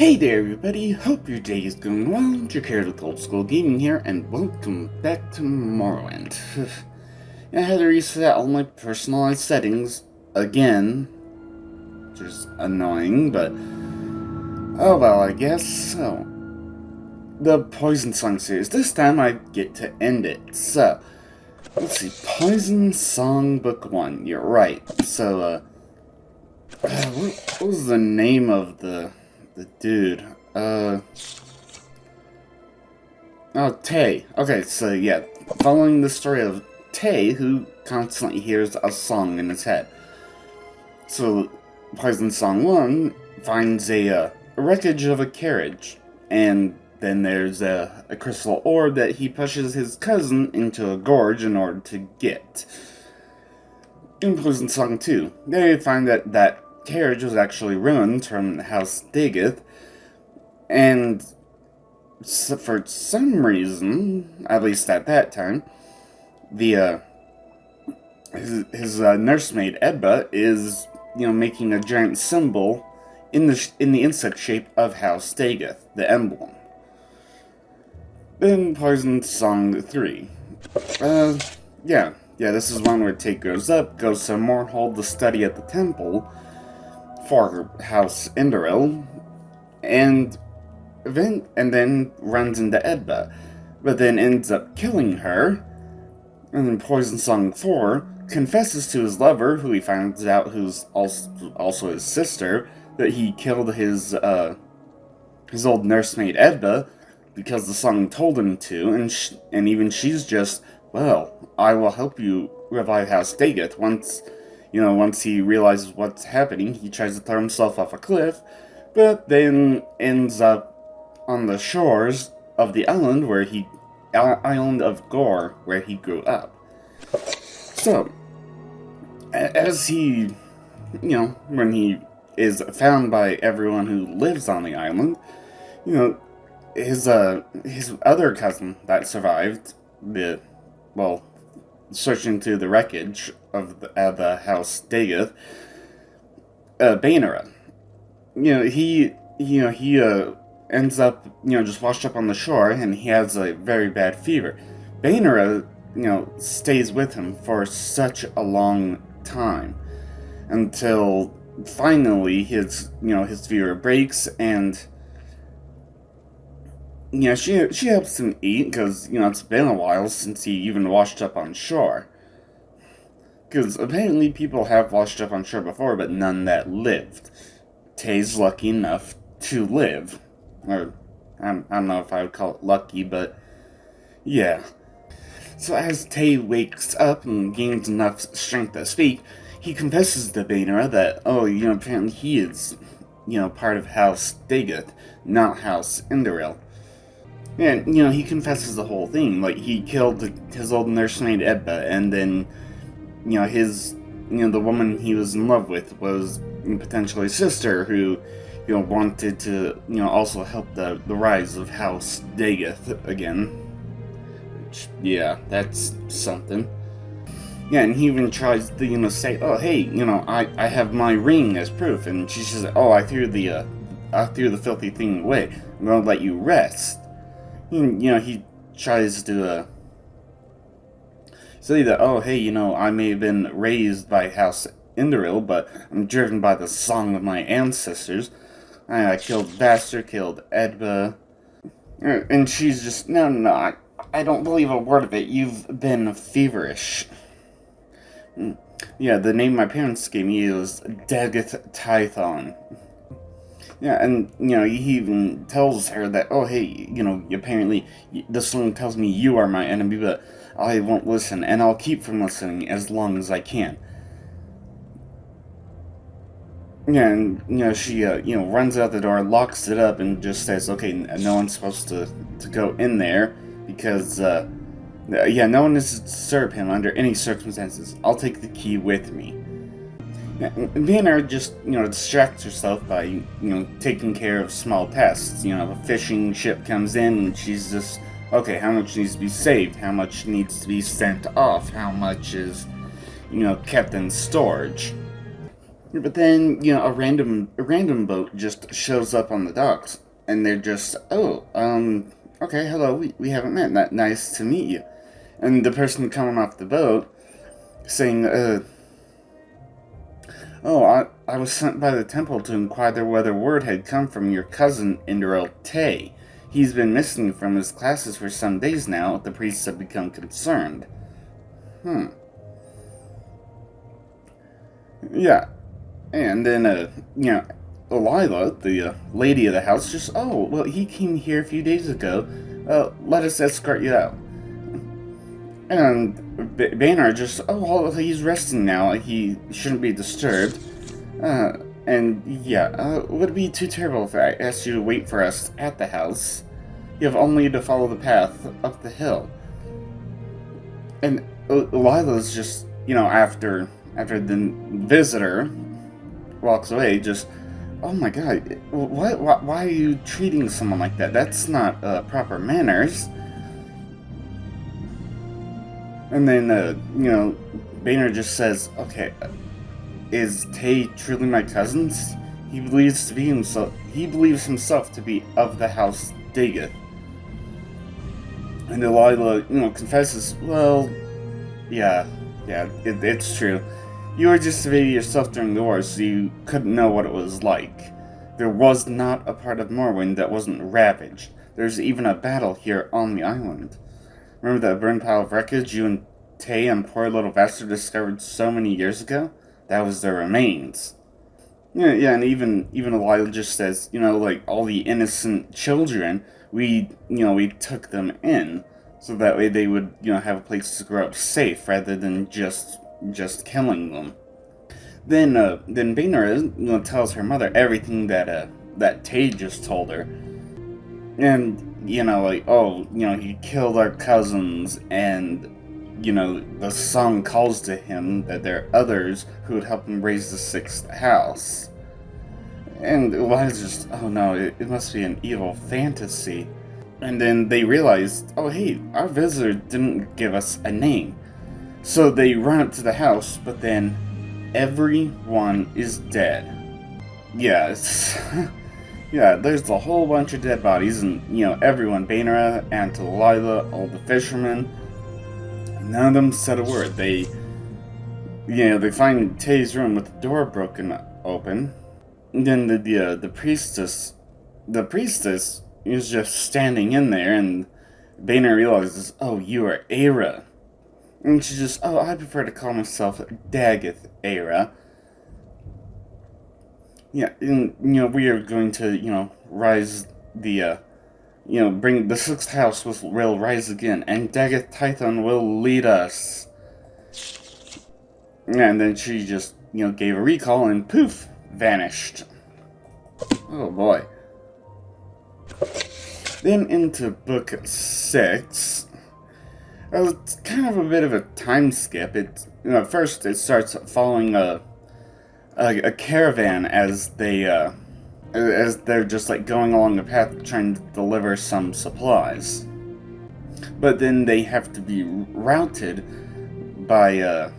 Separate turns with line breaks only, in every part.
Hey there everybody, hope your day is going well. Jared with Old School Gaming here, and welcome back to Morrowind. I had to reset all my personalized settings again, which is annoying, but oh well, I guess. So, the Poison Song series, this time I get to end it. So, let's see, Poison Song Book 1, you're right. So, what was the name of the dude? Oh, Tay. Okay, so yeah, following the story of Tay, who constantly hears a song in his head. So, Poison Song 1 finds a wreckage of a carriage, and then there's a crystal orb that he pushes his cousin into a gorge in order to get. In Poison Song 2, they find that carriage was actually ruined from House Daggeth, and for some reason, at least at that time, his nursemaid Edba is making a giant symbol in the insect shape of House Daggeth, the emblem. Then Poison Song 3. Yeah, this is one where Tay grows up, goes to Morrowind to study at the temple for House Indoril, and then runs into Edba, but then ends up killing her. And then Poison Song 4 confesses to his lover, who he finds out who's also his sister, that he killed his old nursemaid Edba because the song told him to, and even she's just, well, I will help you revive House Daggeth. Once he realizes what's happening, he tries to throw himself off a cliff, but then ends up on the shores of the island island of Gore, where he grew up. So, as he, when he is found by everyone who lives on the island, his other cousin that survived searching through the wreckage of the House Daggeth, Bainera. He ends up, just washed up on the shore, and he has a very bad fever. Bainera, stays with him for such a long time, until finally his fever breaks, and she helps him eat, because, it's been a while since he even washed up on shore. Because apparently people have washed up on shore before, but none that lived. Tay's lucky enough to live. Or, I don't know if I would call it lucky, but yeah. So as Tay wakes up and gains enough strength to speak, he confesses to Bainera that, apparently he is, part of House Daggeth, not House Indoril. And, he confesses the whole thing. Like, he killed his old nursemaid Edba, and then, the woman he was in love with was potentially his sister, who, wanted to, also help the rise of House Daggeth again. Which, yeah, that's something. Yeah, and he even tries to, say, oh, hey, I have my ring as proof, and she says, oh, I threw the filthy thing away. I'm gonna let you rest. He tries to say that, oh, hey, I may have been raised by House Indoril, but I'm driven by the song of my ancestors. I killed Vaster, killed Edba. And she's just, no, I don't believe a word of it. You've been feverish. Yeah, the name my parents gave me was Daggeth Tython. Yeah, and, he even tells her that, oh, hey, apparently the song tells me you are my enemy, but I won't listen, and I'll keep from listening as long as I can. Yeah, and, she, runs out the door, locks it up, and just says, okay, no one's supposed to go in there, because, no one is to disturb him under any circumstances. I'll take the key with me. Bainera just, distracts herself by, taking care of small tasks. A fishing ship comes in, and she's just, okay, how much needs to be saved? How much needs to be sent off? How much is, kept in storage? But then, a random boat just shows up on the docks, and they're just, oh, okay, hello, we haven't met. Nice to meet you. And the person coming off the boat saying, oh, I was sent by the temple to inquire whether word had come from your cousin, Indral Tay. He's been missing from his classes for some days now. The priests have become concerned. Yeah. And then, Lila, the lady of the house, just, oh, well, he came here a few days ago. Let us escort you out. And Banner just, oh, well, he's resting now. He shouldn't be disturbed. Would it be too terrible if I asked you to wait for us at the house? You have only to follow the path up the hill. And Lila's just, after the visitor walks away, just, oh my god, why are you treating someone like that? That's not proper manners. And then, Boehner just says, okay, is Tay truly my cousin? He believes himself to be of the house Daggett. And Delilah, confesses, well, yeah, it's true. You were just a baby yourself during the war, so you couldn't know what it was like. There was not a part of Morrowind that wasn't ravaged. There's even a battle here on the island. Remember that burned pile of wreckage you and Tay and poor little Vaster discovered so many years ago? That was their remains. Yeah, and even Delilah just says, all the innocent children, we took them in, so that way they would, have a place to grow up safe rather than just killing them. Then Boehner tells her mother everything that Tay just told her. And, he killed our cousins, and, the song calls to him that there are others who would help him raise the sixth house. And Eliza's just, oh no, it must be an evil fantasy. And then they realized, oh hey, our visitor didn't give us a name. So they run up to the house, but then everyone is dead. Yeah, yeah, there's a whole bunch of dead bodies, and, everyone, Bainera, and Delilah, all the fishermen, none of them said a word. They find Tay's room with the door broken open, and then the priestess is just standing in there, and Bainer realizes, oh, you are Aira. And she just, oh, I prefer to call myself Daggett Aira. Yeah, and, we are going to, rise the, bring the sixth house will rise again, and Daggett Tython will lead us. And then she just, gave a recall, and poof, vanished. Oh boy. Then into book 6. It's kind of a bit of a time skip. First it starts following a caravan as they're just going along the path trying to deliver some supplies. But then they have to be routed by the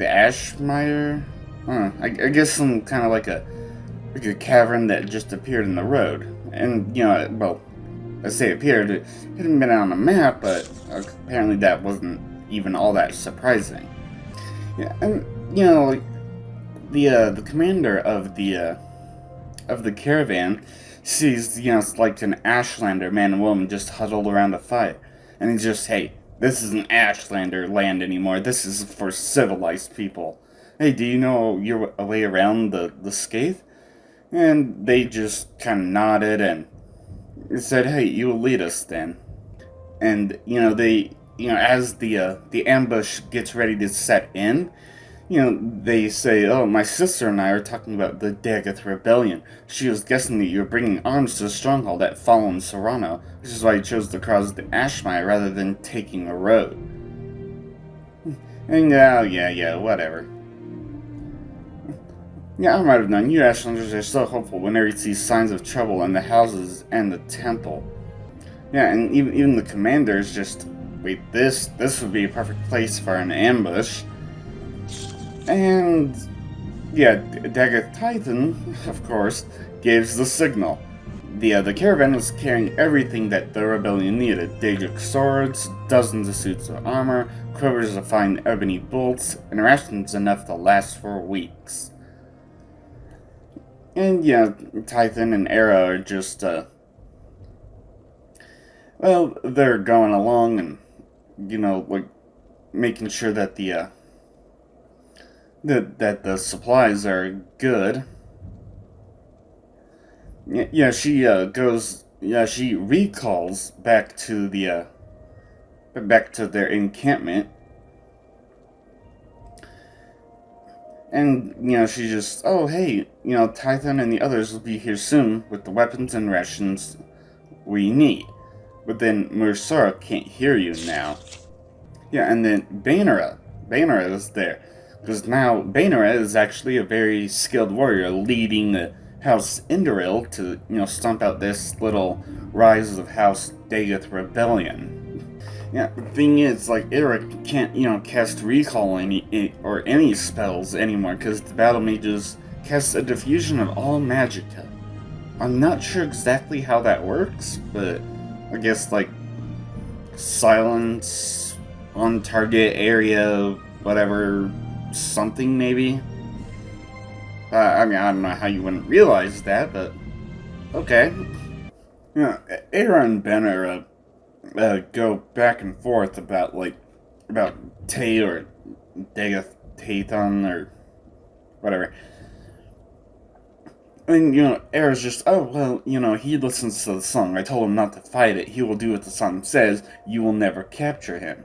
Ashmeyer. I guess some kind of like a cavern that just appeared in the road. And I say appeared, it hadn't been on a map, but apparently that wasn't even all that surprising. Yeah, and the commander of the caravan sees it's like an Ashlander man and woman just huddled around a fire, and he's just, hey, this isn't Ashlander land anymore. This is for civilized people. Hey, do you know your way around the Scathe? And they just kind of nodded and said, hey, you will lead us then. And, as the ambush gets ready to set in, they say, oh, my sister and I are talking about the Daggett Rebellion. She was guessing that you're bringing arms to the stronghold at Fallen Serrano, which is why you chose to cross the Ashmire rather than taking a road. And, yeah, whatever. Yeah, I might have known. You Ashlanders are so hopeful whenever you see signs of trouble in the houses and the temple. Yeah, and even the commanders just, wait, this would be a perfect place for an ambush. And, yeah, Daggett Titan, of course, gives the signal. The caravan was carrying everything that the rebellion needed. Daedric swords, dozens of suits of armor, quivers of fine ebony bolts, and rations enough to last for weeks. And yeah, Titan and Era are just, well, they're going along and, like, making sure that that the supplies are good. Yeah, she goes. Yeah, she recalls back to back to their encampment, and she just, oh hey, Titan and the others will be here soon with the weapons and rations we need. But then Mursara can't hear you now. Yeah, and then Bainara is there. Because now Bainara is actually a very skilled warrior leading House Indoril to, stomp out this little rise of House Dagoth rebellion. Yeah, the thing is, like, Eric can't, cast recall or any spells anymore because the battle mages cast a diffusion of all magicka. I'm not sure exactly how that works, but I guess, like, silence on target area, whatever, something maybe? I mean, I don't know how you wouldn't realize that, but okay. Era and Ben go back and forth about Tay or Dagoth Taython or whatever. And, Era's just, oh, well, he listens to the song. I told him not to fight it. He will do what the song says. You will never capture him.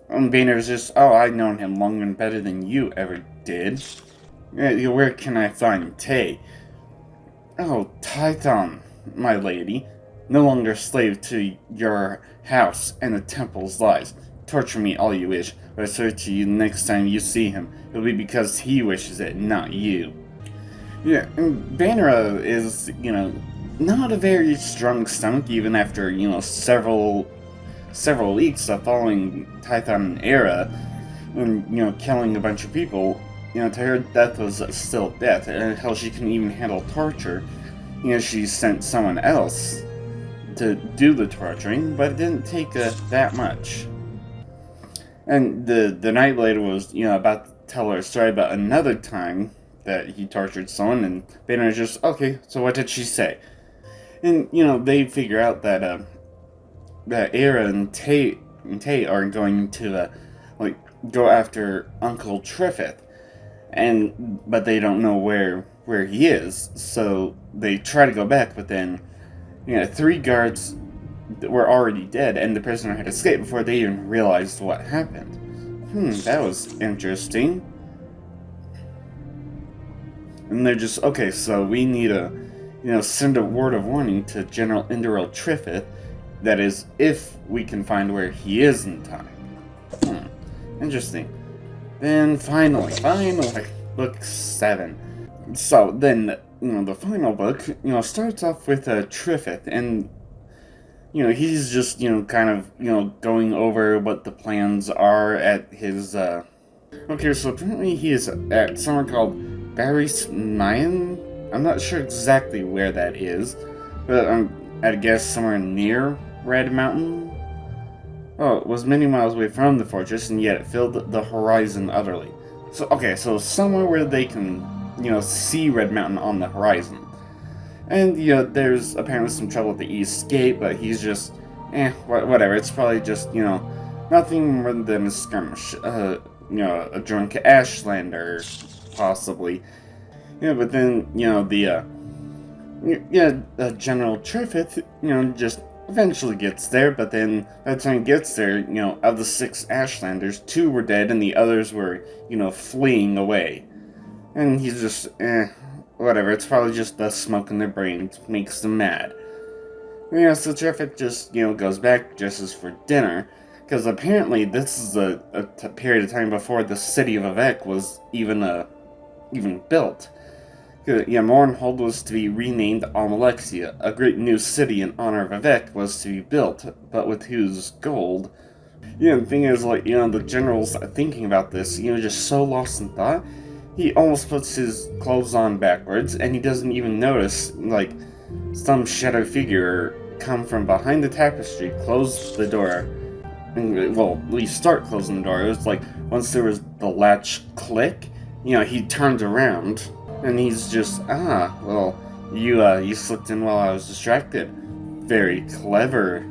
And Boehner's just, oh, I've known him longer and better than you ever did. Where can I find Tay? Oh, Titan, my lady. No longer slave to your house and the temple's lies. Torture me all you wish, but I swear to you next time you see him, it'll be because he wishes it, not you. Yeah, and Banner is, not a very strong stomach even after, several weeks of following Titan and Era and, killing a bunch of people. To her, death was still death, and hell, she couldn't even handle torture. She sent someone else to do the torturing, but it didn't take that much. And the Night Blade was, about to tell her a story about another time that he tortured someone, and Banner's just, okay, so what did she say? And, they figure out that, that Era and Tay are going to, go after Uncle Triffith. But they don't know where he is, so they try to go back, but then, 3 guards were already dead, and the prisoner had escaped before they even realized what happened. That was interesting. And they're just, okay, so we need to, send a word of warning to General Indoril Triffith, that is, if we can find where he is in time. Interesting. Then finally, book 7. So then, the final book, starts off with Triffith, and, he's just, kind of, going over what the plans are at his, Okay, so apparently he is at somewhere called Barry's Mayan. I'm not sure exactly where that is, but I'd guess somewhere near Red Mountain. Oh, it was many miles away from the fortress, and yet it filled the horizon utterly. So, okay, so somewhere where they can, see Red Mountain on the horizon. And, there's apparently some trouble at the East Gate, but he's just, whatever. It's probably just, nothing more than a skirmish. A drunk Ashlander, possibly. But then, General Triffith, just eventually gets there, but then by the time he gets there, of the 6 Ashlanders, 2 were dead and the others were, fleeing away. And he's just, whatever, it's probably just the smoke in their brains makes them mad. So Triffith just, goes back, dresses for dinner, because apparently this is a period of time before the city of Avec was even built. Mournhold was to be renamed Almalexia. A great new city in honor of Avec was to be built, but with whose gold? The thing is, the generals thinking about this, just so lost in thought, he almost puts his clothes on backwards, and he doesn't even notice, like, some shadow figure come from behind the tapestry, close the door, and, well, we start closing the door. It was like, once there was the latch click, he turned around, and he's just, well, you slipped in while I was distracted. Very clever,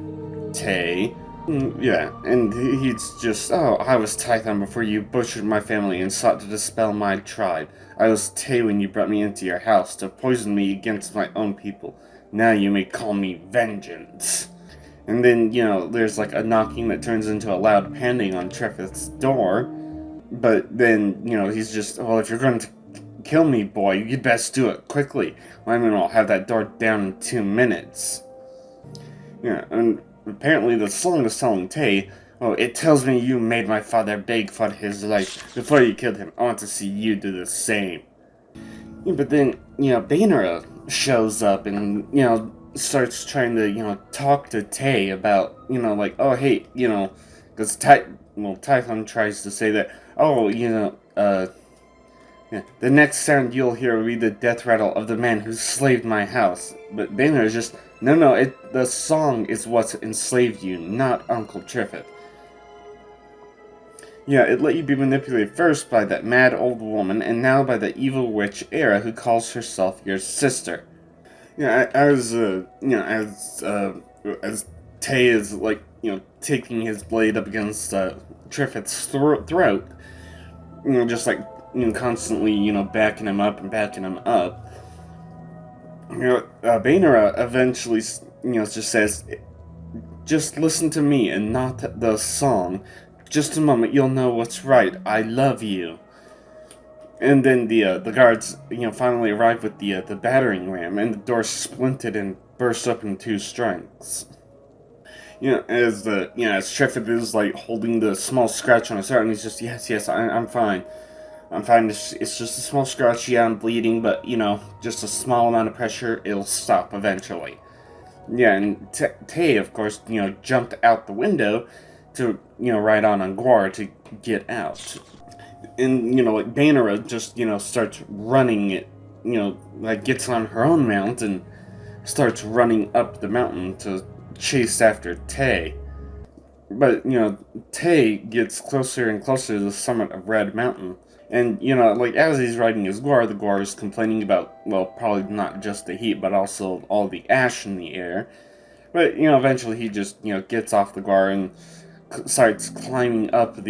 Tay. Yeah, and he's just, I was Tython before you butchered my family and sought to dispel my tribe. I was Tay when you brought me into your house to poison me against my own people. Now you may call me Vengeance. And then, there's like a knocking that turns into a loud pounding on Trefith's door. But then, he's just, well, if you're going to kill me, boy, you'd best do it quickly. I mean, I'll have that door down in 2 minutes. Yeah, and apparently the song is telling Tay, it tells me you made my father beg for his life before you killed him. I want to see you do the same. Yeah, but then, Bainera shows up and, starts trying to, talk to Tay about, like, oh, hey, because Tython tries to say that, yeah, the next sound you'll hear will be the death rattle of the man who slaved my house. But Banner is just, no, the song is what's enslaved you, not Uncle Trefith. Yeah, it let you be manipulated first by that mad old woman, and now by the evil witch Era who calls herself your sister. Yeah, as Tay is, like, taking his blade up against Trefith's throat, just like, constantly, backing him up and backing him up. Bainera eventually, just says, just listen to me and not the song. Just a moment, you'll know what's right. I love you. And then the guards, finally arrive with the battering ram, and the door splintered and burst up in 2 strikes. As Trefith is, like, holding the small scratch on his heart, and he's just, yes, I'm fine. I'm fine, it's just a small scratch, yeah, I'm bleeding, but, just a small amount of pressure, it'll stop eventually. Yeah, and Tay, of course, jumped out the window to, ride on Gwar to get out. And, like, Bainera just, starts running it, like, gets on her own mount and starts running up the mountain to chase after Tay. But, Tay gets closer and closer to the summit of Red Mountain. And, like, as he's riding his Gwar, the Gwar is complaining about, well, probably not just the heat, but also all the ash in the air. But, eventually he just, gets off the Gwar and starts climbing up to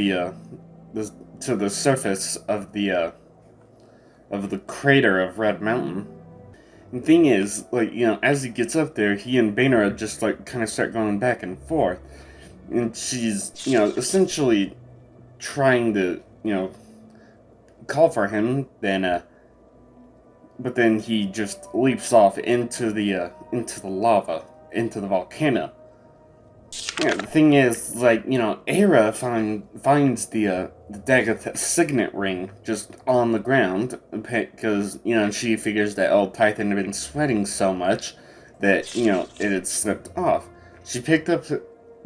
the surface of the crater of Red Mountain. And the thing is, like, as he gets up there, he and Bainera just, like, kind of start going back and forth. And she's, essentially trying to, call for him, but then he just leaps off into the lava, into the volcano. Yeah, the thing is, like, Era finds the Dagoth signet ring just on the ground, because, she figures that, Tython had been sweating so much that, it had slipped off. She picked up,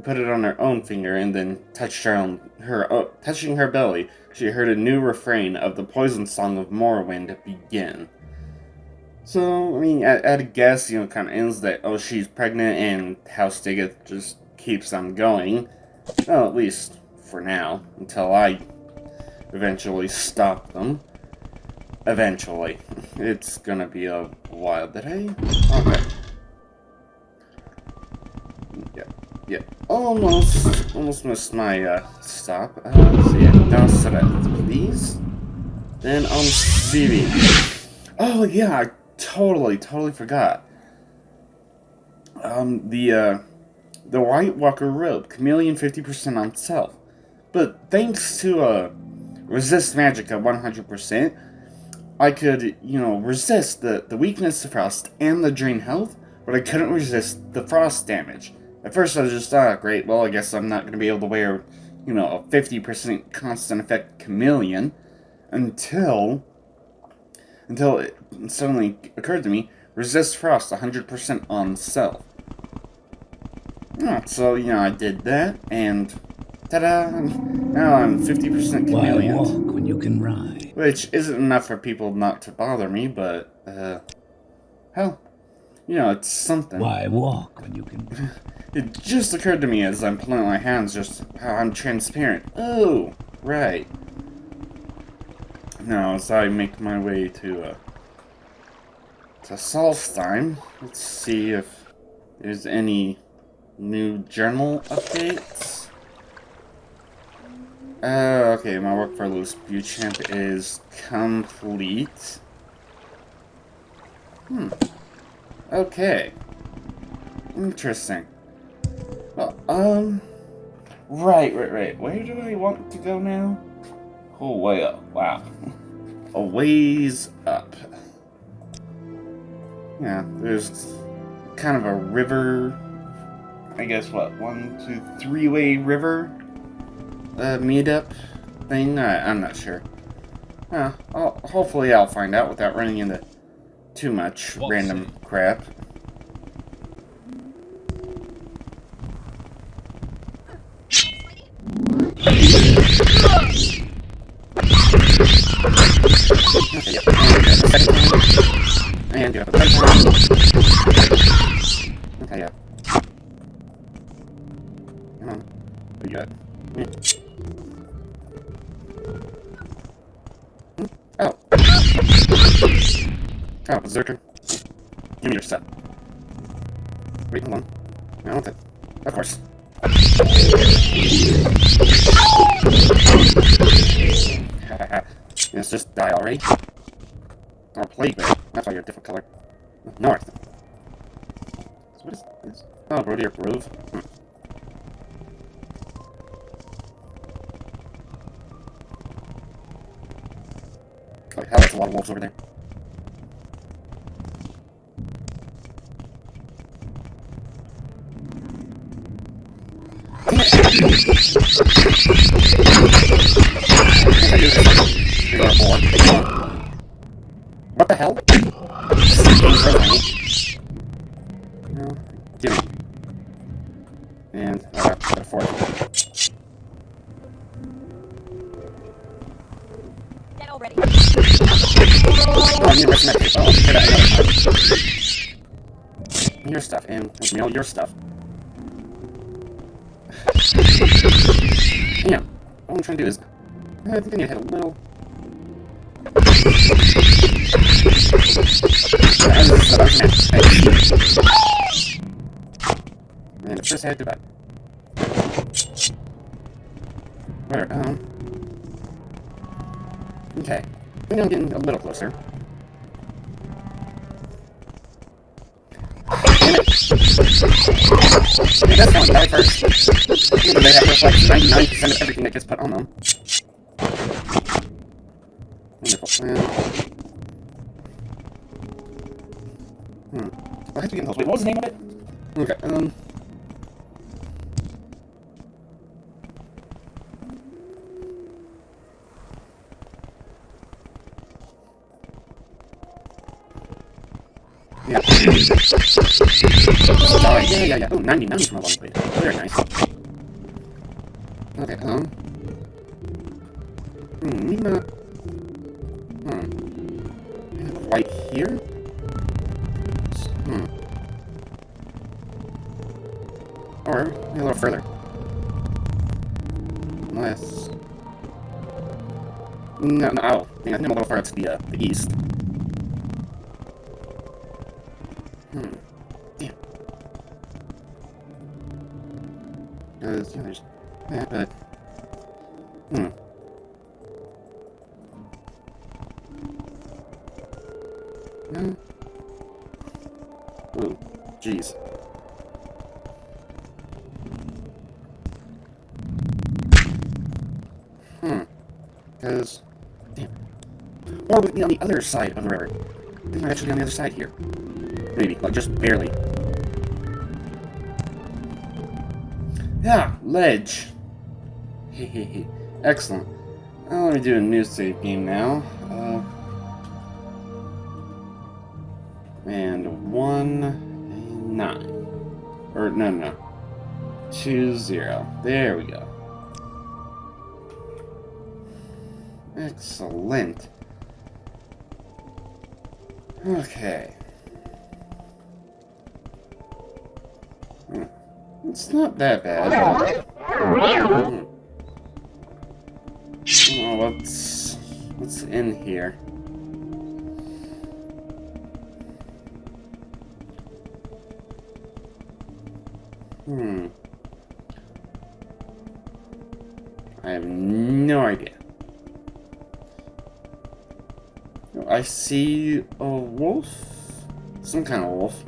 put it on her own finger, and then touching her belly, she heard a new refrain of the poison song of Morrowind begin. So, I mean, at a guess, kind of ends that, she's pregnant, and House Dagoth just keeps on going. Well, at least for now, until I eventually stop them. Eventually. It's gonna be a while. Did I? Okay. Yeah. Almost missed my stop. So yeah, Dasrat, please. Then on Stevie. Oh yeah, I totally forgot. The White Walker robe, chameleon 50% on self. But thanks to resist magic at 100%, I could, resist the weakness to frost and the drain health, but I couldn't resist the frost damage. At first I was just, great, well, I guess I'm not going to be able to wear, a 50% constant effect chameleon, until it suddenly occurred to me, resist frost 100% on self. So, I did that, and ta-da! Now I'm 50% chameleon.
Why walk when you can ride?
Which isn't enough for people not to bother me, but, hell, you know, it's something.
Why walk when you can...
It just occurred to me as I'm pulling my hands just how I'm transparent. Oh, right. Now, as I make my way to Solsthiem, let's see if there's any new journal updates. Okay, my work for Loose Buchamp is complete. Okay. Interesting. Well, right. Where do I want to go now? Oh, way up. Wow. A ways up. Yeah, there's kind of a river, I guess, what, 1, 2, 3-way river meetup thing? I'm not sure. Hopefully I'll find out without running into too much random crap. Okay, yeah. And do it a second time. Okay, yeah. Come on. What do you got? Oh. Oh, Berserker. Give me your stuff. Wait, hold on. I want it. Of course. Let's just die already. Or plague bear. That's why you're a different color. North. So what is this? Oh, Brodier Grove. Oh, hell, there's a lot of wolves over there. What the hell? No, give me. And the fourth.
Dead already.
Oh, I need to rest my tape. Oh, get that. Your stuff, and give me all your stuff. Damn. All I'm trying to do is... I think I need to hit a little... And first I had to back. Where, okay. I think I'm getting a little closer. Yeah, that's one die first. Even they have to reflect 99% of everything that gets put on them. Wonderful plan. I have to get in those. Wait, what was the name of it? Okay, yeah. Yeah. Oh, 99 from a long way. Very nice. Okay, maybe not... Right here? Or, a little further. Unless... No, oh. Yeah, I think I'm a little further to the east. Damn. Because, yeah, there's that, but... No. Ooh, jeez. Because... Damn. Or would it be on the other side of the river? They might actually be on the other side here. Maybe, like just barely. Yeah, ledge. Hehehe. Excellent. Let me do a new save game now. And 1, 9. Or, no. 2, 0. There we go. Excellent. Okay. It's not that bad. Oh, what's in here? I have no idea. I see a wolf? Some kind of wolf.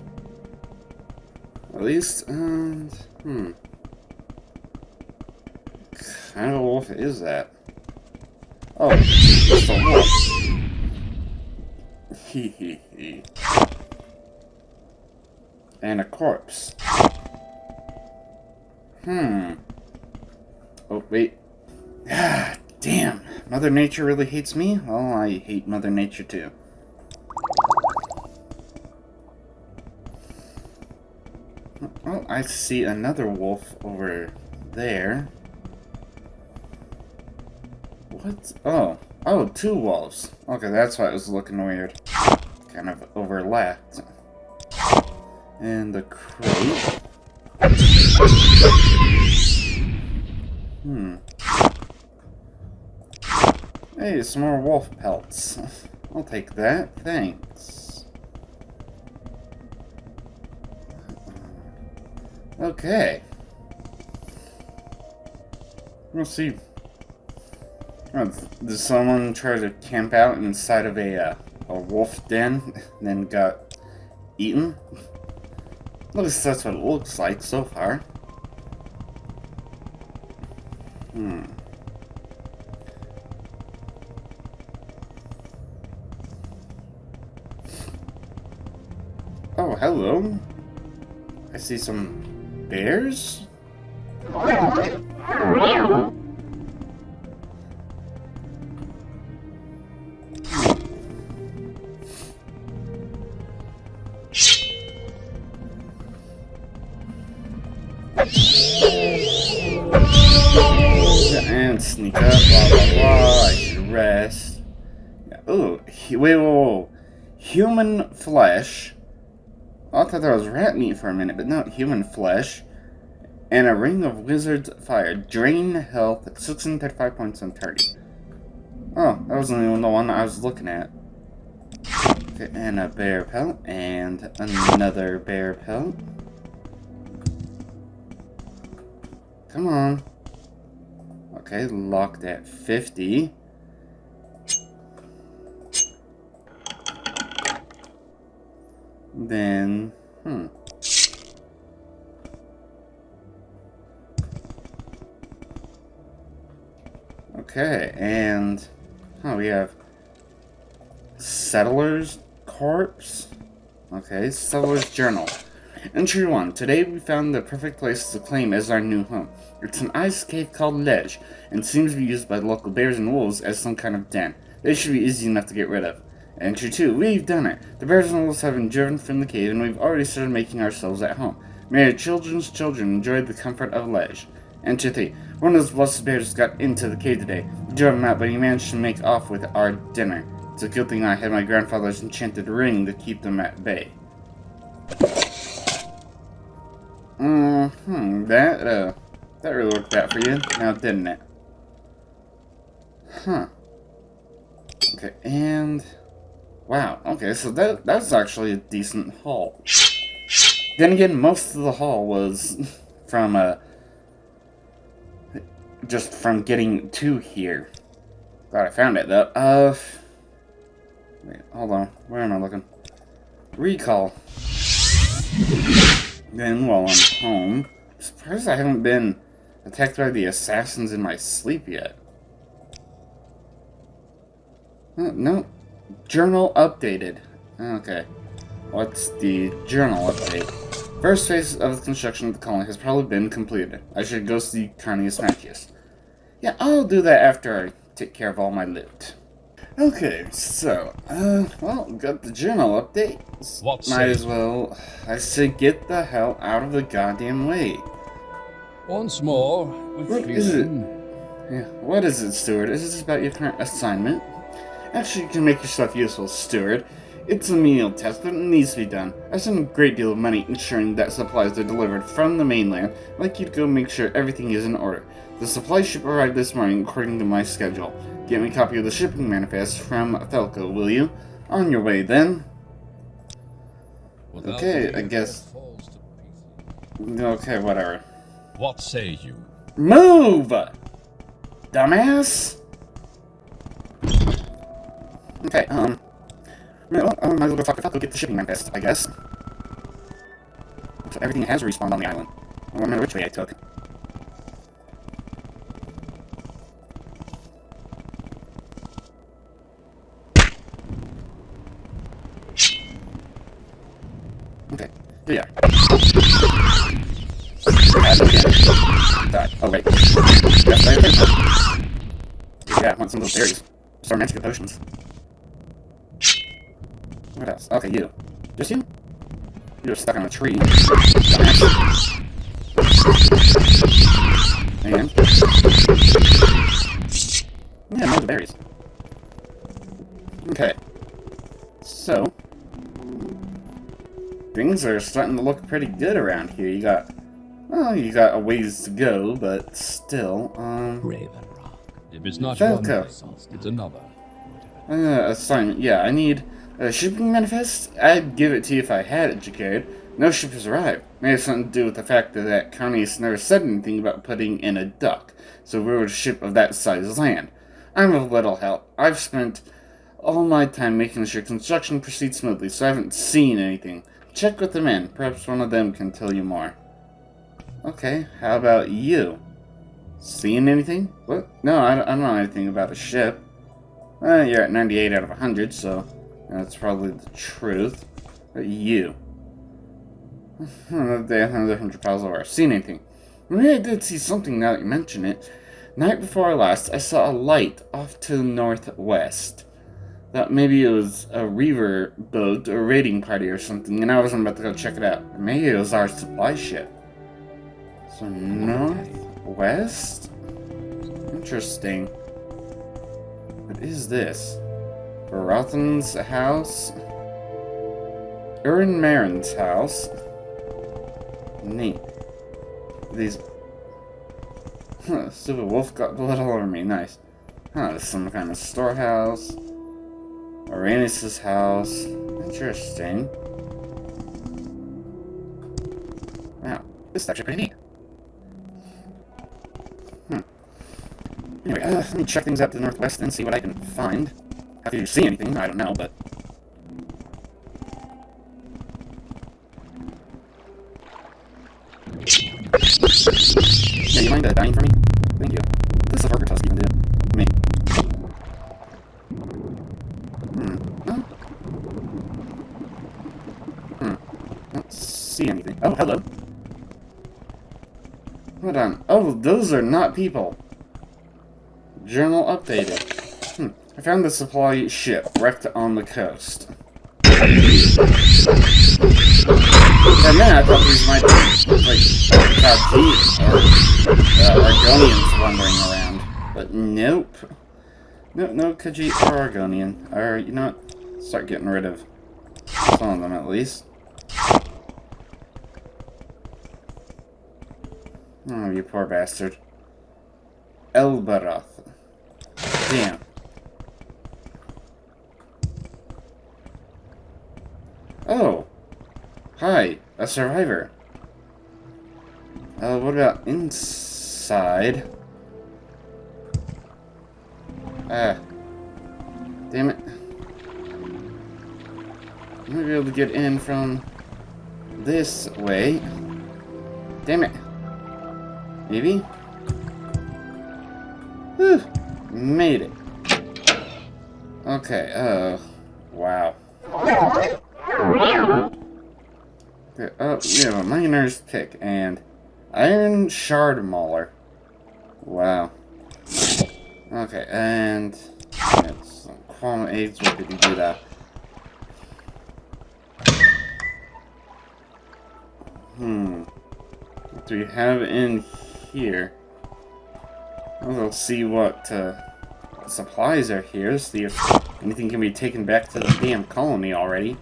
At least, What kind of a wolf is that? Oh, it's a wolf. Hee. And a corpse. Oh, wait. Ah, damn. Mother Nature really hates me? Well, I hate Mother Nature too. Oh, I see another wolf over there. What? Oh, two wolves. Okay, that's why it was looking weird. Kind of overlapped. And the crate. Hey, some more wolf pelts. I'll take that, thanks. Okay. We'll see. Oh, did someone try to camp out inside of a wolf den and then got eaten? At least that's what it looks like so far. Oh, hello. I see some bears? And sneak up, blah blah blah. I should rest. Oh, wait. Human flesh. I thought that was rat meat for a minute, but no, human flesh. And a ring of wizard's fire. Drain health, 635 points on target. Oh, that wasn't even the one I was looking at. Okay, and a bear pelt, and another bear pelt. Come on. Okay, locked at 50. Then, Okay, and we have Settler's Corpse. Okay, Settler's Journal. Entry 1. Today we found the perfect place to claim as our new home. It's an ice cave called Ledge, and seems to be used by the local bears and wolves as some kind of den. They should be easy enough to get rid of. Entry 2. We've done it. The bears and wolves have been driven from the cave, and we've already started making ourselves at home. May our children's children enjoy the comfort of Ledge. Entry 3. One of those blessed bears got into the cave today. We drove him out, but he managed to make off with our dinner. It's a good thing I had my grandfather's enchanted ring to keep them at bay. That really worked out for you, now didn't it? Okay, and wow, okay, so that's actually a decent haul. Then again, most of the haul was from just from getting to here. Glad I found it though. Wait, hold on, where am I looking? Recall. Then while I'm home, I'm surprised I haven't been attacked by the assassins in my sleep yet. No. Journal updated. Okay. What's the journal update? First phase of the construction of the colony has probably been completed. I should go see Carnius Magius. Yeah, I'll do that after I take care of all my loot. Okay, so, well, got the journal update. Might as well, I say, get the hell out of the goddamn way.
Once more, with
what is it? Yeah, what is it, Steward? Is this about your current assignment? Actually, you can make yourself useful, Steward. It's a menial task, but it needs to be done. I spend a great deal of money ensuring that supplies are delivered from the mainland. I'd like you to go make sure everything is in order. The supply ship arrived this morning according to my schedule. Get me a copy of the shipping manifest from Thelko, will you? On your way, then. Okay, I guess... Okay, whatever.
What say you?
Move! Dumbass! Okay, well, I might as well go talk to Falco, get the shipping manifest, I guess. So everything has respawned on the island. I don't remember which way I took. Okay, here you are. Die. Oh, wait. Yeah, I want some of those berries. Some magic potions. What else? Okay, you. Just you? You're stuck on a tree. And? Yeah, more of the berries. Okay. So, things are starting to look pretty good around here. You got, well, you got a ways to go, but still,
Raven Rock.
If it's not
Falco.
one, it's another.
Assignment. Yeah, I need a shipping manifest. I'd give it to you if I had it, Jacquard. No ship has arrived. May have something to do with the fact that Carnius never said anything about putting in a dock, so where would a ship of that size land? I'm of little help. I've spent all my time making sure construction proceeds smoothly, so I haven't seen anything. Check with the men. Perhaps one of them can tell you more. Okay, how about you? Seen anything? What? No, I don't know anything about a ship. You're at 98 out of 100, so that's probably the truth. But you? Another 100 miles over. Seen anything? Maybe I did see something now that you mention it. Night before last, I saw a light off to the northwest. Thought maybe it was a reaver boat or raiding party or something, and I wasn't about to go check it out. Maybe it was our supply ship. So northwest? Interesting. What is this? Barothan's house? Urin Marin's house? Neat. These... Stupid wolf got blood all over me. Nice. Huh, this is some kind of storehouse. Uranus' house. Interesting. Wow, this is actually pretty neat. Anyway, let me check things out to the northwest and see what I can find. Have you seen anything? I don't know, but... Yeah, you mind dying for me? Thank you. This is a burger tusk even do. Me. Don't see anything. Oh, hello. Hold on. Oh, those are not people. Journal updated. I found the supply ship wrecked on the coast. For a minute, I thought these might be, like, Khajiit or Argonians wandering around. But nope. No Khajiit or Argonian. Or, you know what? Start getting rid of some of them, at least. Oh, you poor bastard. Elbaroth. Damn. Oh. Hi, a survivor. What about inside? Damn it. I might be able to get in from this way. Damn it. Maybe? Whew. Made it. Okay, wow. Okay, we have a miner's pick and iron shard mauler. Wow. Okay, and some quantum eggs. What did you do that? What do we have in here? We'll see what supplies are here, see if anything can be taken back to the damn colony already.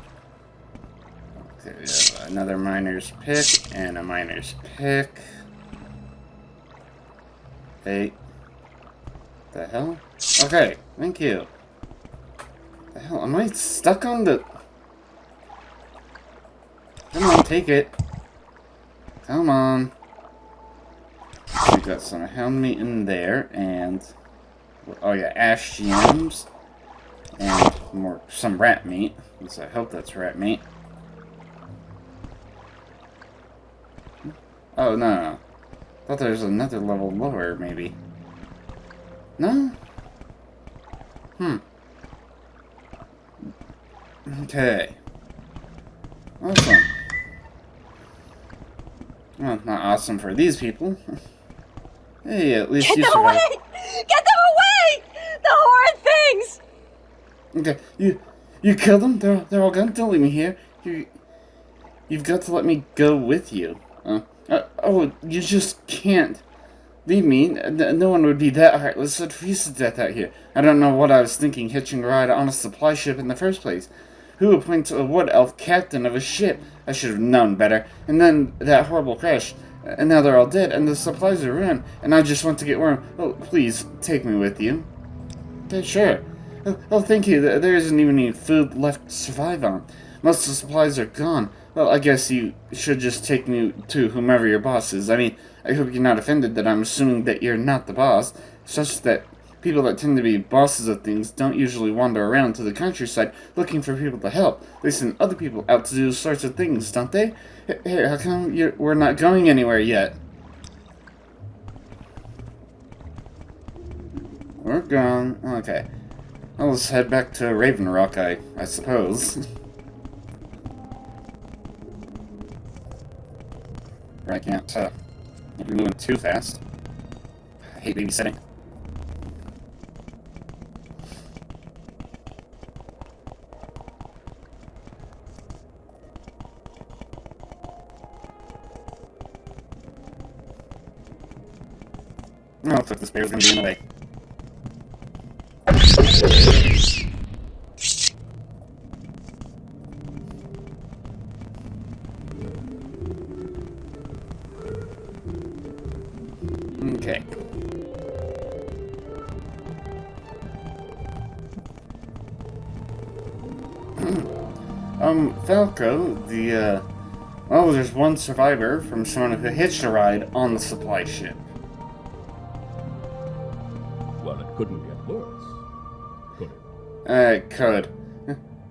Okay, we have another miner's pick and a miner's pick. Hey. The hell? Okay, thank you. The hell, am I stuck on the... Come on, take it. Come on. We got some hound meat in there, and... Oh yeah, ash gems. And some rat meat. At least I hope that's rat meat. Oh, no. Thought there was another level lower, maybe. No? Okay. Awesome. Well, not awesome for these people. Hey, at least you survived.
Get them away! Get them away! The horrid things!
Okay, you killed them? They're all gone? Don't leave me here. You've got to let me go with you. Oh, you just can't leave me. No one would be that heartless to freeze to death out here. I don't know what I was thinking hitching a ride on a supply ship in the first place. Who appoints a wood elf captain of a ship? I should have known better. And then that horrible crash. And now they're all dead, and the supplies are ruined, and I just want to get warm. Oh, please, take me with you. Okay, sure. Oh, thank you. There isn't even any food left to survive on. Most of the supplies are gone. Well, I guess you should just take me to whomever your boss is. I mean, I hope you're not offended that I'm assuming that you're not the boss, such that people that tend to be bosses of things don't usually wander around to the countryside looking for people to help. They send other people out to do sorts of things, don't they? Hey, how come we're not going anywhere yet? We're gone. Okay. Well, let's head back to Raven Rock, I suppose. I can't be moving too fast. I hate babysitting. Oh, looks like this bear's gonna be in the way. Okay. Falco, well, there's one survivor from someone who hitched a ride on the supply ship.
Well, it couldn't get worse, could it?
It could.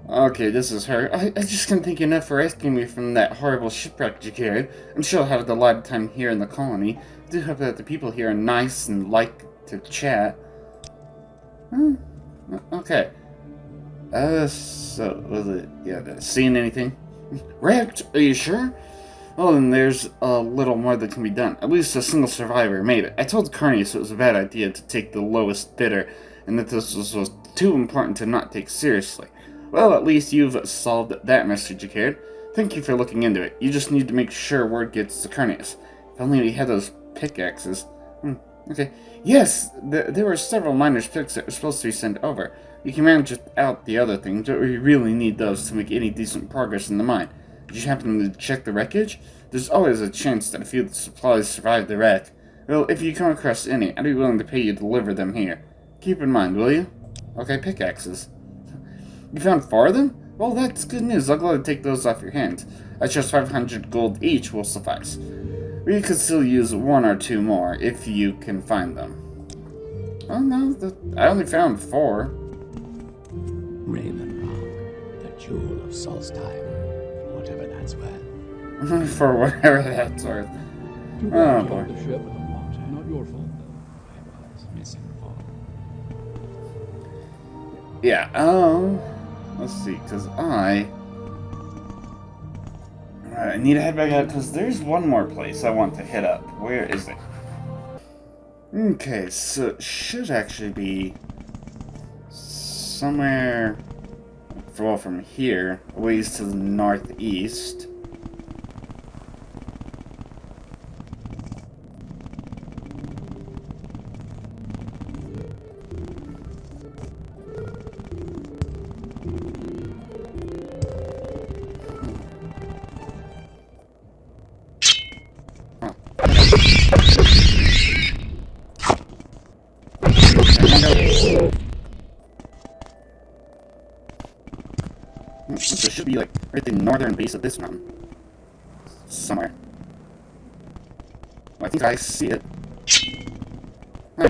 Okay, this is her. I just can't thank you enough for rescuing me from that horrible shipwreck you carried. I'm sure I'll have a delighted time here in the colony. I do hope that the people here are nice and like to chat. Okay. So, was it, yeah, seeing anything? Wrecked? Are you sure? Well, then there's a little more that can be done. At least a single survivor made it. I told Carnius it was a bad idea to take the lowest bidder, and that this was too important to not take seriously. Well, at least you've solved that mystery, you cared. Thank you for looking into it. You just need to make sure word gets to Carnius. If only we had those pickaxes. Okay. Yes, there were several miners' picks that were supposed to be sent over. You can manage out the other things, but we really need those to make any decent progress in the mine. Did you happen to check the wreckage? There's always a chance that a few of the supplies survived the wreck. Well, if you come across any, I'd be willing to pay you to deliver them here. Keep in mind, will you? Okay, pickaxes. You found 4 of them? Well, that's good news. I'll gladly take those off your hands. I trust 500 gold each will suffice. We could still use 1 or 2 more, if you can find them. Oh no, I only found 4.
Raven Rock, the jewel of Solsthiem, whatever that's worth.
For whatever that's worth. Oh boy.
The ship with a lot. Not your fault, though. I was missing the fall.
Yeah, let's see, because I need to head back out, because there's one more place I want to hit up. Where is it? Okay, so it should actually be somewhere, well, from here, a ways to the northeast. be like right at the northern base of this mountain. Somewhere. Well, I think I see it. Oh,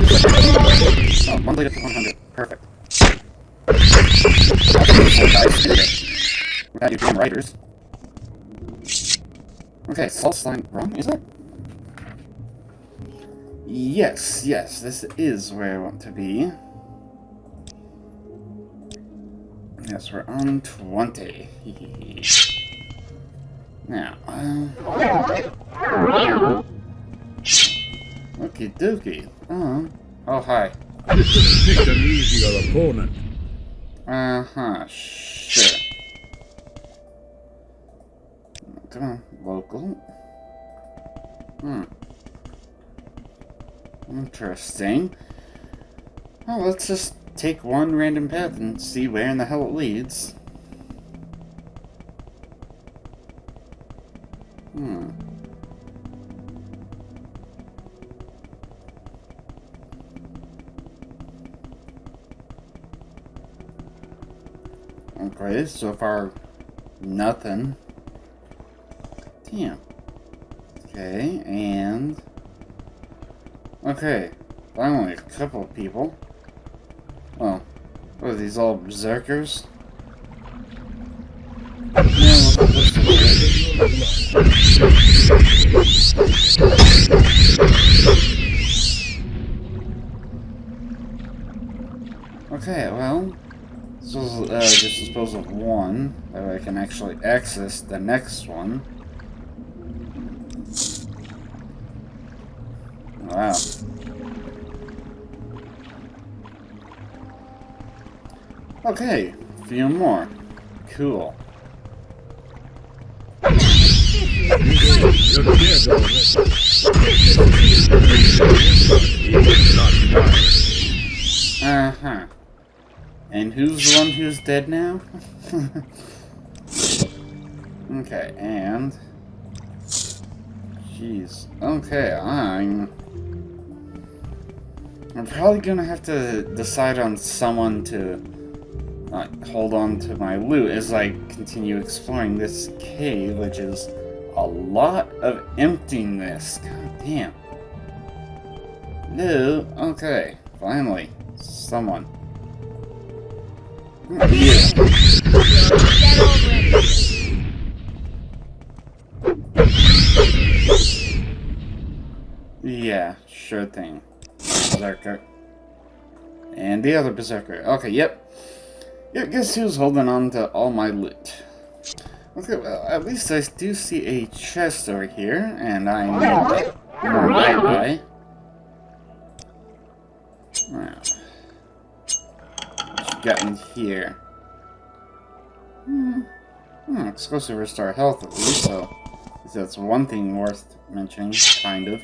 1 blade up to 100. Perfect. Without you being writers. Okay, Solsthiem wrong, is it? Yes, this is where I want to be. Yes, we're on 20. Now, okie dokie. Oh, hi.
Pick an easier opponent.
Sure. Come on, local. Interesting. Well, let's just take one random path and see where in the hell it leads. Okay, so far, nothing. Damn. Okay, and... Okay, finally a couple of people. Well, what are these, all berserkers? Okay, well, so just dispose of one, that way I can actually access the next one. Wow. Okay, a few more. Cool. And who's the one who's dead now? Okay, and... Jeez. Okay, I'm probably gonna have to decide on someone to hold on to my loot as I continue exploring this cave, which is a lot of emptiness. God damn. No. Okay, finally, someone. You. Yeah, sure thing. Berserker. And the other Berserker. Okay, yep. Yeah, guess who's holding on to all my loot? Okay, well, at least I do see a chest over here, and I need more bye-bye. Wow. What you got in here? Exclusive restore health at least, so that's one thing worth mentioning, kind of.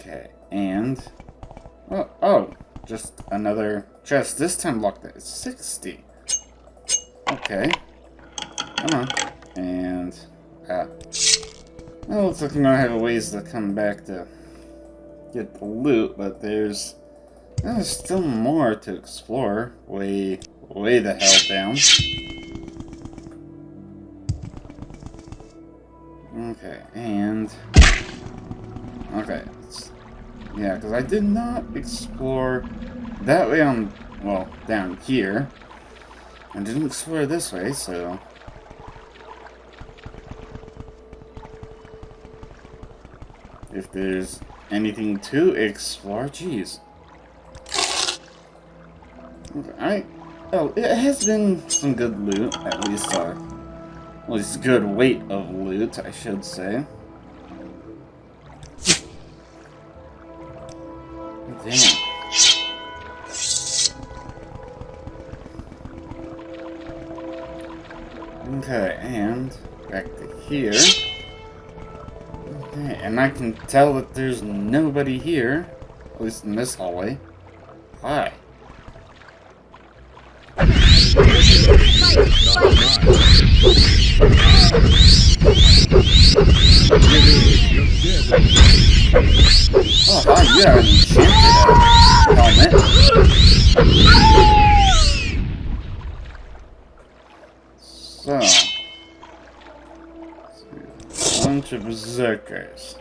Okay, and... Oh, just another chest. This time locked at 60. Okay. Come on. And... well, looks like I'm gonna have a ways to come back to get the loot, but there's still more to explore. Way the hell down. Okay, and... Okay, yeah, because I did not explore that way on, well, down here. I didn't explore this way, so... If there's anything to explore, jeez. Okay, oh, it has been some good loot, at least good weight of loot, I should say. Damn. Okay, and back to here. Okay, and I can tell that there's nobody here, at least in this hallway. Hi. Oh, hi, you have an enchanted helmet. So, bunch of berserkers.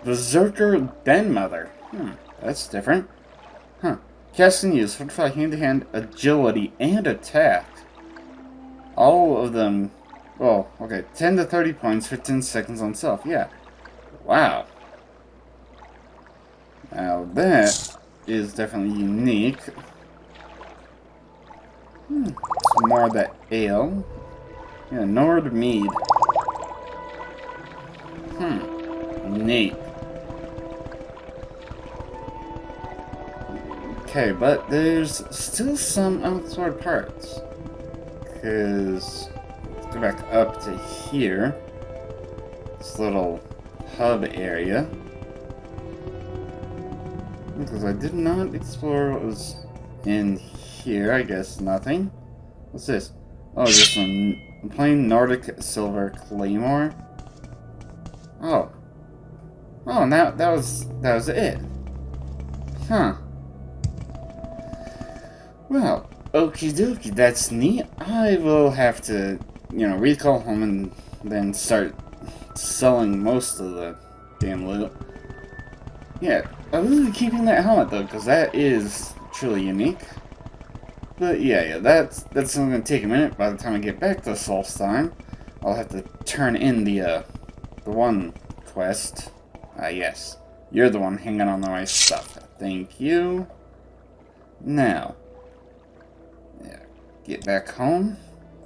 Berserker Den Mother. That's different. Huh. Cast and use, fortify hand-to-hand, agility, and attack. All of them, well, okay, 10 to 30 points for 10 seconds on self, yeah. Wow. Now that is definitely unique. Some more of that ale. Yeah, Nord Mead. Neat. Okay, but there's still some outside parts. Because, let's go back up to here. This little hub area. Because I did not explore what was in here. I guess nothing. What's this? Oh, just some plain Nordic silver claymore. Oh. Oh, and that was it. Huh. Well, okie dokie, that's neat. I will have to, recall home and then start selling most of the damn loot. Yeah, I will be keeping that helmet though, because that is truly unique. But yeah, that's only going to take a minute. By the time I get back to Solsthiem, I'll have to turn in the one quest. Yes. You're the one hanging on the right stuff. Thank you. Now, get back home.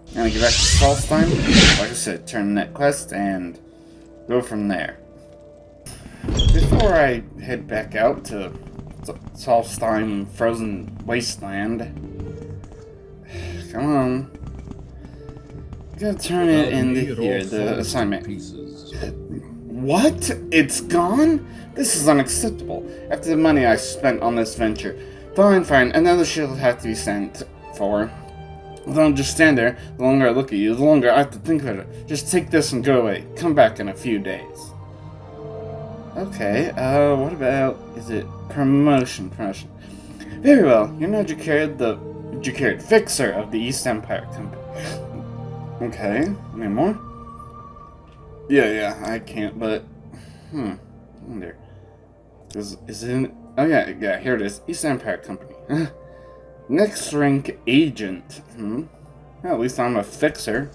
I'm gonna get back to Solsthiem. Like I said, turn in that quest and go from there. Before I head back out to Solsthiem Frozen Wasteland, come on. Gotta turn it into here, the assignment. What? It's gone? This is unacceptable. After the money I spent on this venture. Fine, another ship will have to be sent for. Don't just stand there. The longer I look at you, the longer I have to think about it. Just take this and go away. Come back in a few days. Okay, what about, is it promotion? Very well, you're now Jacared Fixer of the East Empire Company. Okay, any more? Yeah, I can't, but, I wonder. Is it, oh yeah, here it is, East Empire Company. Next rank agent, Well, at least I'm a fixer.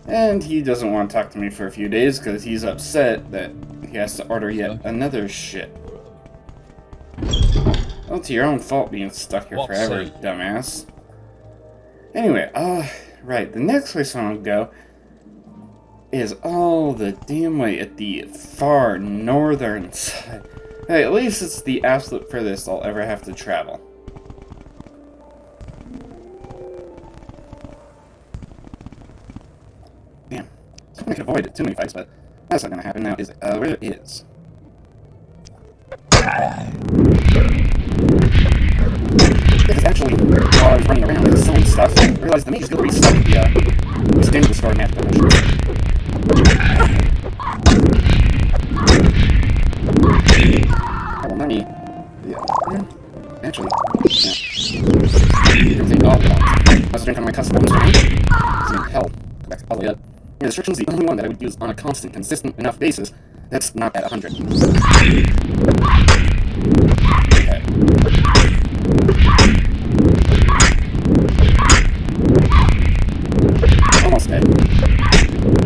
And he doesn't want to talk to me for a few days because he's upset that he has to order yet another ship. Well, it's your own fault being stuck here forever, dumbass. Anyway, right, the next place I want to go is all the damn way at the far northern side. Hey, at least it's the absolute furthest I'll ever have to travel. Damn. I could avoid too many fights, but that's not gonna happen now, is it? Where it is. Because actually, while I was running around selling stuff, I realized the mage's guild reset the stand of the store map promotion. Let me. Actually, everything all I was drinking on my custom bonus round. Hell, go back all the way up. Yeah, destruction's the only one that I would use on a constant, consistent enough basis that's not at 100. Okay. Almost dead.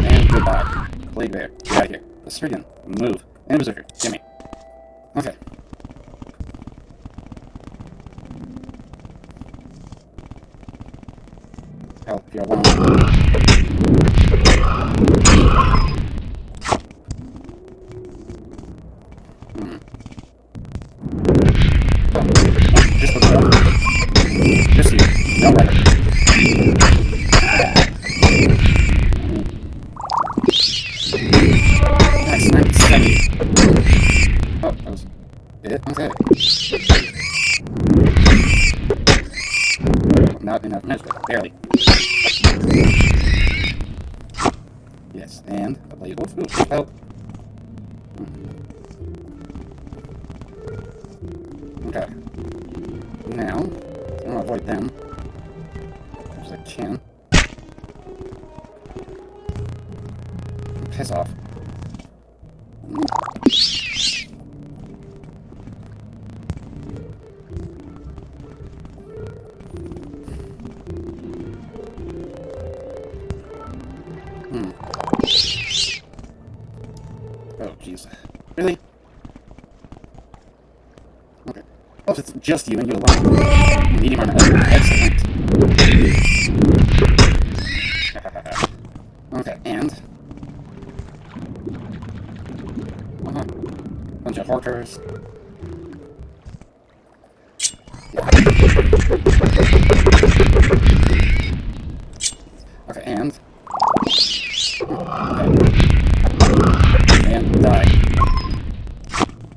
And goodbye. Blade Bear, get out of here. The Spriggan, move. And Berserker, gimme. Okay. Hell, if you're one. Just look up. Just you. No right. Nice, 97. Oh, that was it? Okay. Not enough magic, barely. Yes, and a blade of help. Okay. Now, I'm gonna avoid them. There's like can. Piss off. Oh, jeez. Really? Okay. Well, if it's just you and you alone. Medium armor. Excellent. Okay, and... Bunch of horkers. Okay, and... Okay. And die.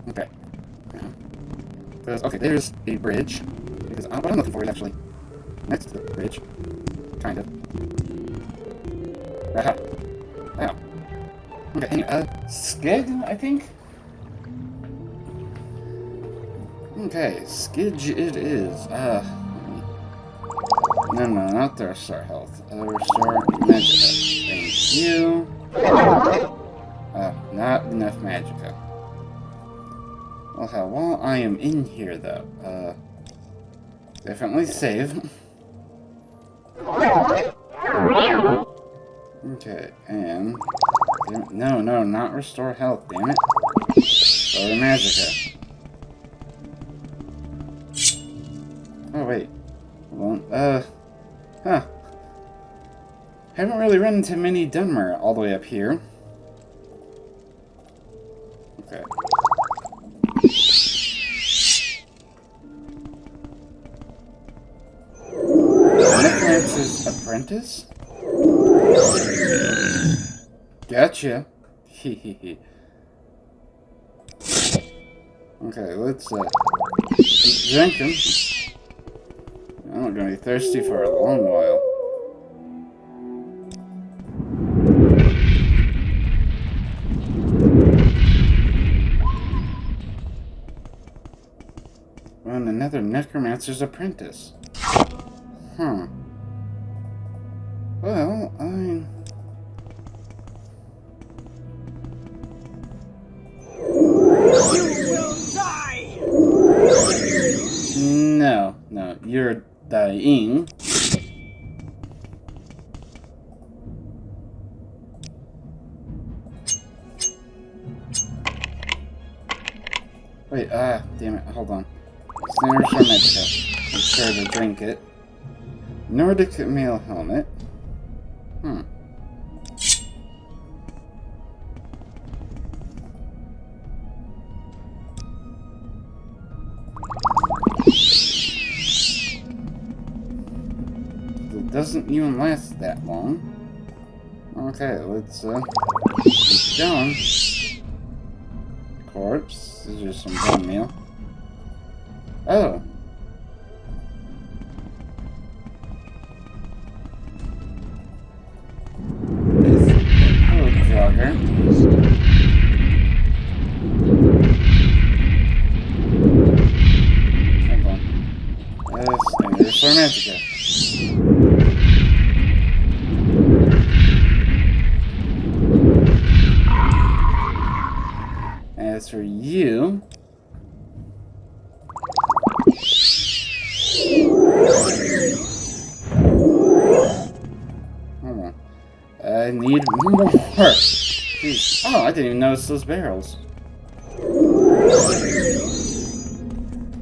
Okay. Okay, there's a bridge. Because what I'm looking for is actually next to the bridge. Kind of. Aha. Wow. Okay, anyway, Skid, I think? Okay, Skidge it is. No, not the restore health. Restore magicka. Thank you. Not enough magicka. Well, hell, while I am in here, though, definitely save. Okay, and... Damn it. No, not restore health, damn it. Restore magicka. Oh, wait. Hold on. Huh. Haven't really run into many Dunmer all the way up here. Okay. Necromancer's Apprentice? Gotcha. Hehehe. Okay, let's, keep drinking. I'm not gonna be thirsty for a long while. And another Necromancer's Apprentice. Huh. Well,
You will die!
No, you're dying. Wait, damn it, hold on. Snare for Magicka. Make sure to drink it. Nordic mail helmet. It doesn't even last that long. Okay, let's keep going. Corpse. This is just some bone meal. Oh. Hello, jogger. Hold on. Standard for Magicka. As for you... Hold on. I need more. Jeez. Oh, I didn't even notice those barrels.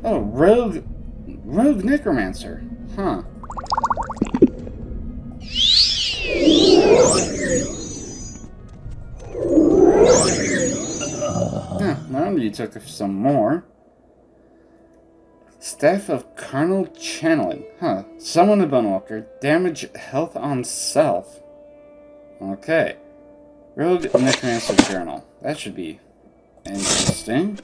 Oh, rogue necromancer. Huh. No wonder you took some more. Staff of Carnal Channeling. Huh. Summon a Bonewalker. Damage health on self. Okay. Rogue Necromancer Journal. That should be interesting.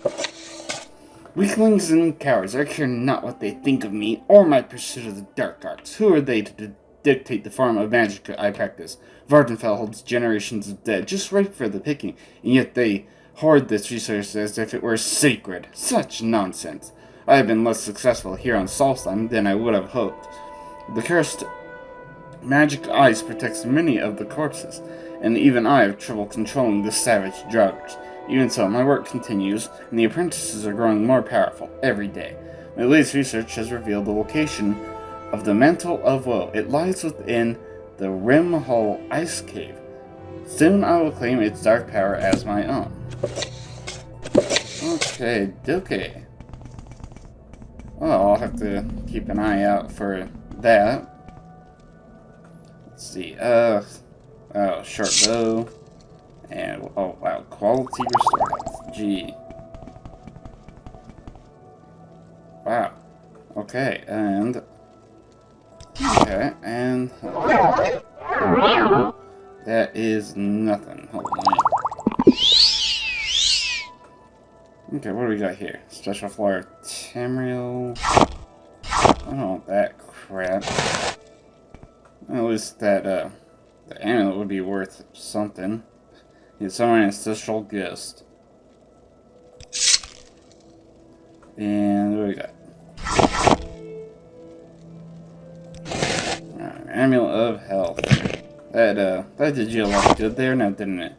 Weaklings and cowards. I care not what they think of me or my pursuit of the dark arts. Who are they to dictate the form of magic I practice? Vardenfell holds generations of dead just ripe for the picking, and yet they hoard this resource as if it were sacred. Such nonsense. I have been less successful here on Solsthiem than I would have hoped. The cursed Magic ice protects many of the corpses, and even I have trouble controlling the savage joggers. Even so, my work continues, and the apprentices are growing more powerful every day. My latest research has revealed the location of the Mantle of Woe. It lies within the Rim Hole Ice Cave. Soon I will claim its dark power as my own. Okay, dokie. Well, I'll have to keep an eye out for that. Let's see, short bow. And, oh wow, quality restore health. Gee. Wow. Okay, and... Okay, and... That is nothing. Hold on. Okay, what do we got here? Special floor Tamriel. I don't want that crap. At least that, the amulet would be worth something. Need someone ancestral ghost. And what do we got? Amulet of health. That did you a lot of good there, now didn't it?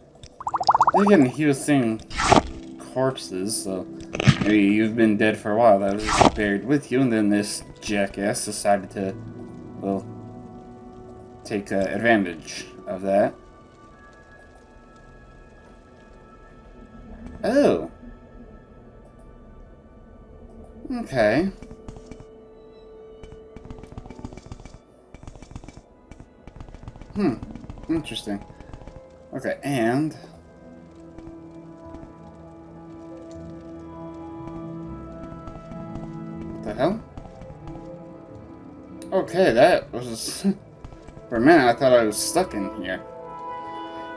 Again, he was seeing corpses, so maybe you've been dead for a while. That was just buried with you, and then this jackass decided to, well, take advantage of that. Oh. Okay. Interesting. Okay, and... What the hell? Okay, that was... For a minute, I thought I was stuck in here.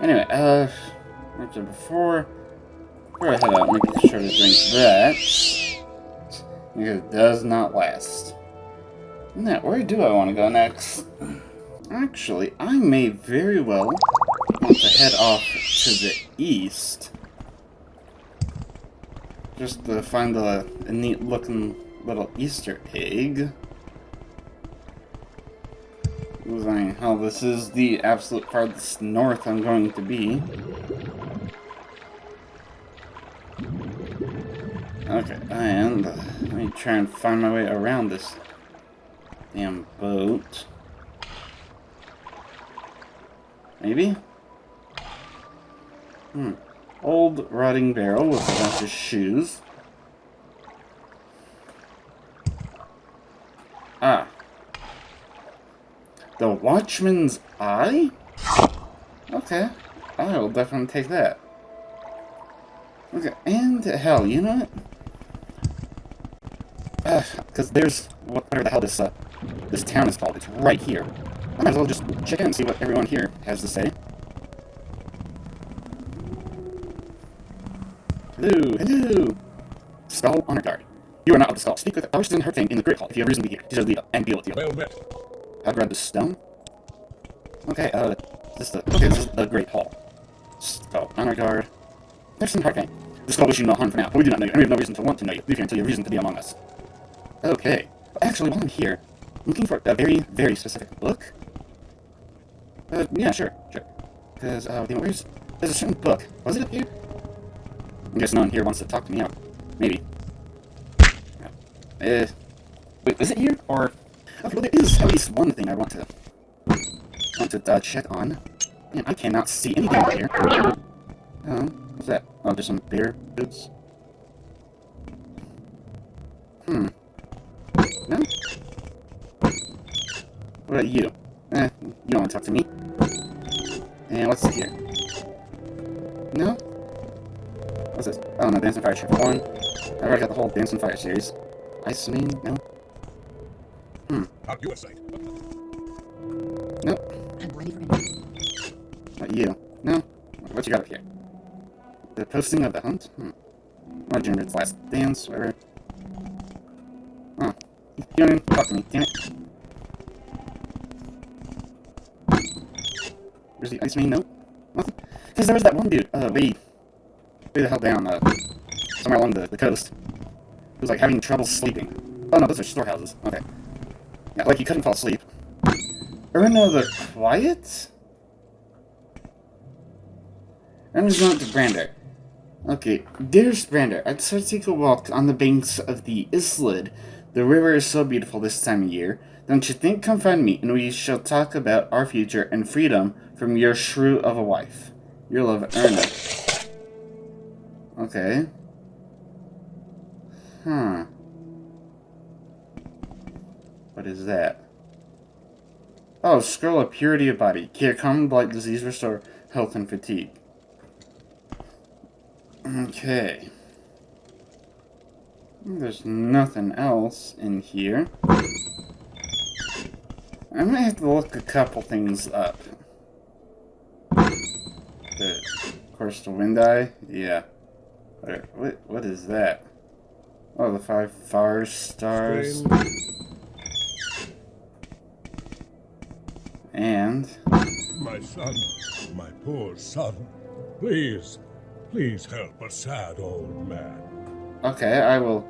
Anyway, mentioned before I head out, make sure to drink that. Because it does not last. Now, where do I want to go next? Actually, I may very well want to head off to the east. Just to find a neat looking little Easter egg. Looking how this is the absolute farthest north I'm going to be. Okay, and let me try and find my way around this damn boat. Maybe? Old rotting barrel with a bunch of shoes. Ah. The Watchman's Eye? Okay. I will definitely take that. Okay, and hell, you know what? Because there's whatever the hell this town is called. It's right here. I might as well just check in and see what everyone here has to say. Hello, hello! Skull Honor Guard. You are not of the Skull. Speak with Arston Herting in the Great Hall if you have reason to be here. He shall lead up and deal with you.
Well met.
I'll grab the stone. Okay, this is the Great Hall. Skull Honor Guard. Arston Herting. The Skull wish you no harm for now, but we do not know you, and we have no reason to want to know you. Leave here until you have reason to be among us. Okay. Actually, while I'm here, I'm looking for a very, very specific book. Yeah, sure. Because, there's a certain book. Was it up here? I guess no one here wants to talk to me out. Maybe. Wait, is it here? Or... Okay, well, there is at least one thing I want to check on. Man, I cannot see anything up here. What's that? Oh, there's some bear boots. No? What about you? You don't want to talk to me. And what's here? No? What's this? Oh no, Dance and Fire Chapter 1. I've already got the whole Dance and Fire series. Ice Main? No?
Out your sight.
Nope.
I'm ready for him.
Not you. No? What you got up here? The posting of the hunt? Or Ginger's last dance, whatever. Oh. You don't even talk to me, damn it. Where's the Ice Main note? Nothing. Because there was that one dude, way the hell down, somewhere along the coast. Who was like having trouble sleeping. Oh no, those are storehouses. Okay. Yeah, like he couldn't fall asleep. Erna the Quiet? Erna's not to Brander. Okay, dearest Brander, I decided to take a walk on the banks of the Islid. The river is so beautiful this time of year. Don't you think? Come find me, and we shall talk about our future and freedom from your shrew of a wife. Your love, Erna. Okay. Huh. What is that? Oh, scroll of purity of body. Cure common blight disease, restore health and fatigue. Okay. There's nothing else in here. I might have to look a couple things up. Of course, the wind eye. Yeah. What is that? Oh, the 5 fire stars. And
My son, my poor son. Please, please help a sad old man.
okay, I will.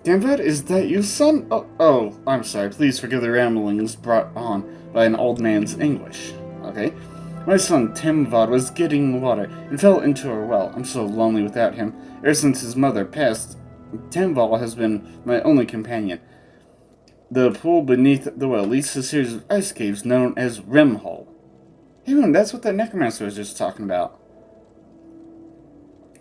Damnbad, is that you, son? Oh, I'm sorry. Please forgive the ramblings brought on by an old man's anguish. Okay. My son, Timvod, was getting water and fell into a well. I'm so lonely without him. Ever since his mother passed, Timvod has been my only companion. The pool beneath the well leads to a series of ice caves known as Rimhole. Hey, man, that's what that necromancer was just talking about.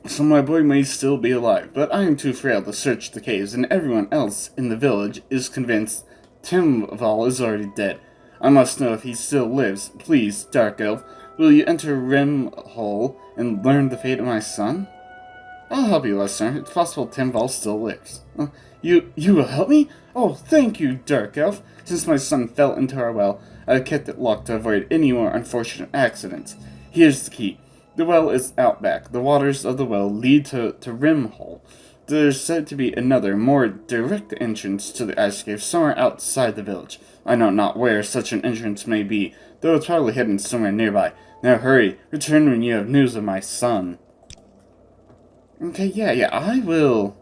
So my boy may still be alive, but I am too frail to search the caves, and everyone else in the village is convinced Timval is already dead. I must know if he still lives. Please, Dark Elf, will you enter Rimhole and learn the fate of my son? I'll help you, listener. It's possible Timval still lives. You will help me? Oh, thank you, Dark Elf. Since my son fell into our well, I kept it locked to avoid any more unfortunate accidents. Here's the key. The well is out back. The waters of the well lead to Rimhole. There's said to be another, more direct entrance to the ice cave somewhere outside the village. I know not where such an entrance may be, though it's probably hidden somewhere nearby. Now hurry, return when you have news of my son. Okay, yeah, I will.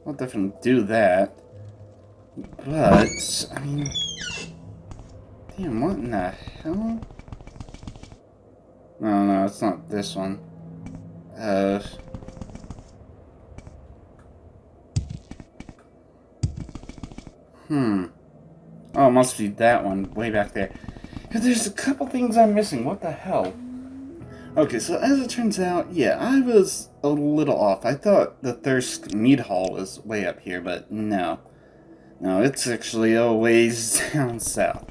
I'll definitely do that. But, I mean... Damn, what in the hell? No, it's not this one. Oh, it must be that one, way back there. There's a couple things I'm missing, what the hell? Okay, so as it turns out, yeah, I was a little off. I thought the Thirsk Mead Hall was way up here, but no. No, it's actually a ways down south.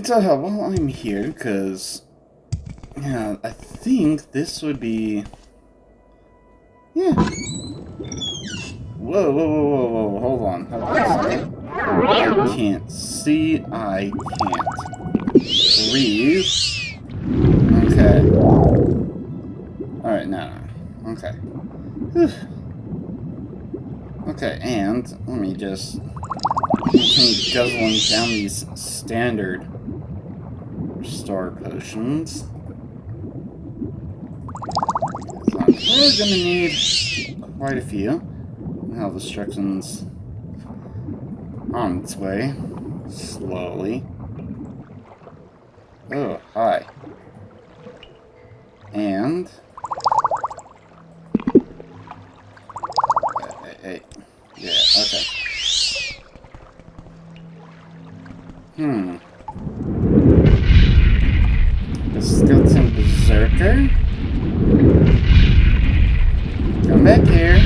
So, while I'm here, because... yeah, I think this would be... yeah. Whoa, hold on. I can't see, I can't breathe. Okay. Alright, no. Okay. Whew. Okay, and let me just continue guzzling down these standard restore potions. So I'm probably gonna need quite a few. Health destruction's on its way. Slowly. Oh, hi. And... hey. Yeah, okay. The skeleton berserker? Come back here.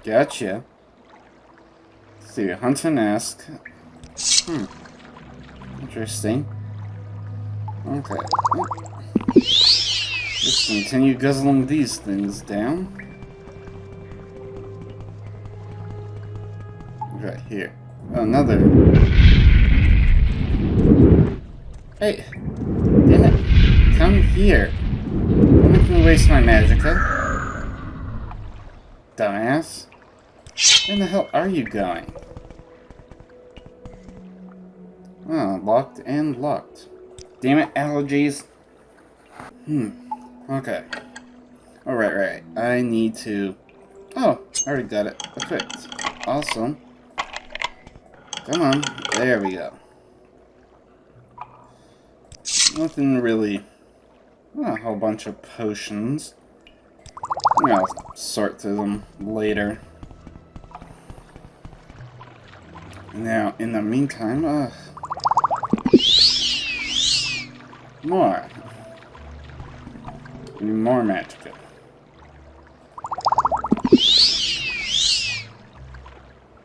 Gotcha. Let's see, hunt and ask. Interesting. Okay. Just continue guzzling these things down. Right here. Oh, another. Hey! Damn it! Come here! Don't make me waste my magicka. Dumbass. Where the hell are you going? Oh, locked and locked. Damn it, allergies. Okay. Alright, right. I need to... oh, I already got it equipped. Awesome. Come on. There we go. Nothing really. Oh, a whole bunch of potions. I'll sort through them later. Now, in the meantime, more. More magic.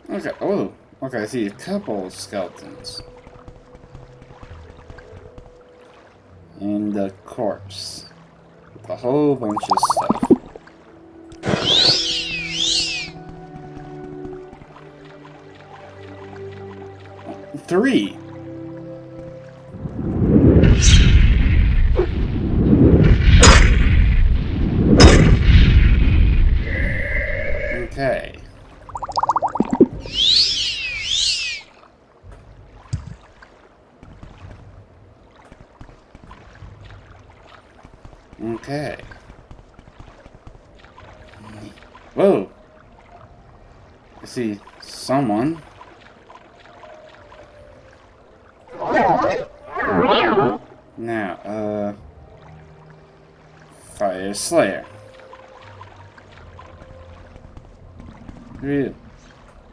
Okay, oh, okay, I see a couple of skeletons. And a corpse. With a whole bunch of stuff. 3. Okay. Okay. Whoa. I see someone. Now, Fire Slayer. Who are you?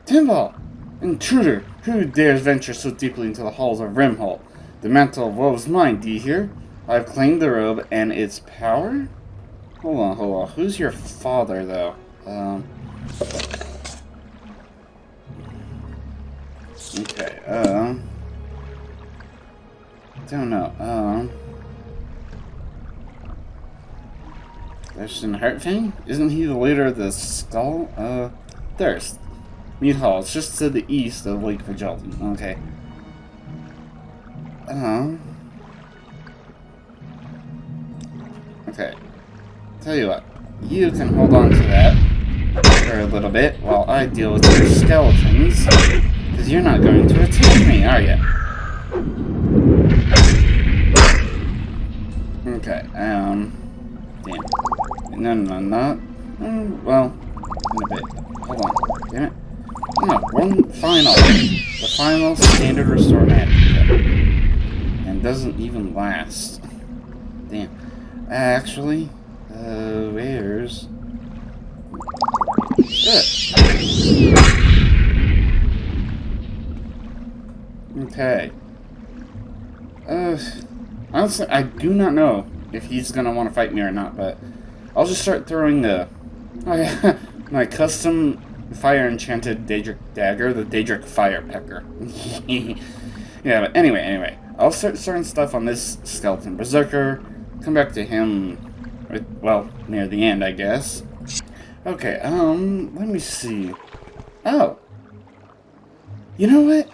Timbal! Intruder! Who dares venture so deeply into the halls of Rimhall? The mantle of woe is mine, do you hear? I've claimed the robe and its power? Hold on. Who's your father, though? Okay, don't know, Thurston Heartfang? Isn't he the leader of the Skull? Thirst. Mead Hall. It's just to the east of Lake Vigilton. Okay. Okay. Tell you what. You can hold on to that for a little bit while I deal with your skeletons. Because you're not going to attack me, are you? Okay, damn. No. Well, in a bit. Hold on. Damn it. No, one final. The final standard restore magic. And doesn't even last. Damn. Actually, where's... Good. Okay. Honestly, I do not know if he's gonna want to fight me or not, but I'll just start throwing my custom fire enchanted Daedric dagger, the Daedric Fire Pecker. Yeah, but anyway, I'll start throwing stuff on this skeleton berserker. Come back to him, well, near the end, I guess. Okay, let me see. Oh, you know what?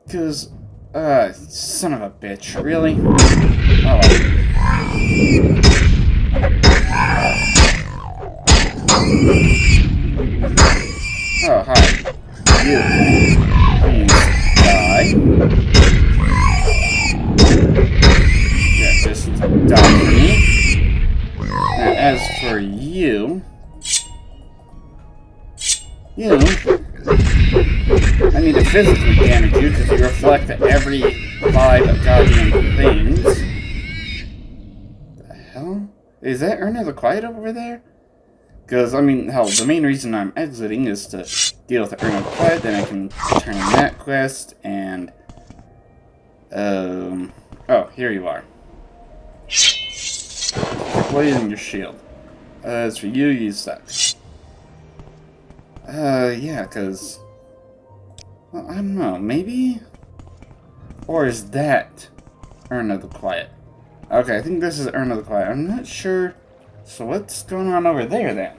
Because, son of a bitch, really? Oh, oh, hi. You. Please die. Yeah, just die for me. Now, as for you... I need to physically damage you because you reflect every 5 goddamn things. The hell? Is that Urna the Quiet over there? Because, I mean, hell, the main reason I'm exiting is to deal with the Urna the Quiet, then I can turn in that quest, and... oh, here you are. Blazing your shield. As for you, you suck. Yeah, because... Well, I don't know, maybe? Or is that Urna the Quiet? Okay, I think this is Urna the Quiet. I'm not sure. So what's going on over there, then?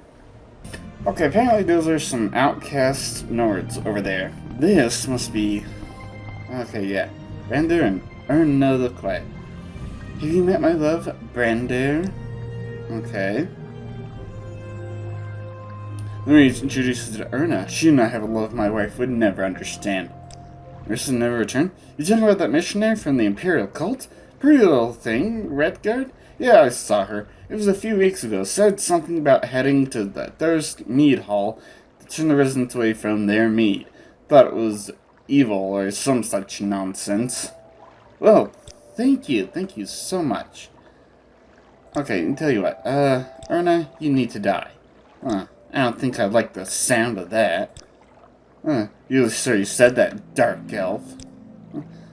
Okay, apparently those are some outcast Nords over there. This must be... Okay, yeah. Brander and Urna the Quiet. Have you met my love, Brander? Okay. Let me introduce you to Urna. She and I have a love my wife would never understand. Ursa never returned? You talking about that missionary from the Imperial cult? Pretty little thing, Redguard? Yeah, I saw her. It was a few weeks ago. Said something about heading to the Thirst Mead Hall to turn the residents away from their mead. thought it was evil or some such nonsense. Well, thank you so much. Okay, I'll tell you what, Erna, you need to die. I don't think I like the sound of that. You sure you said that, dark elf?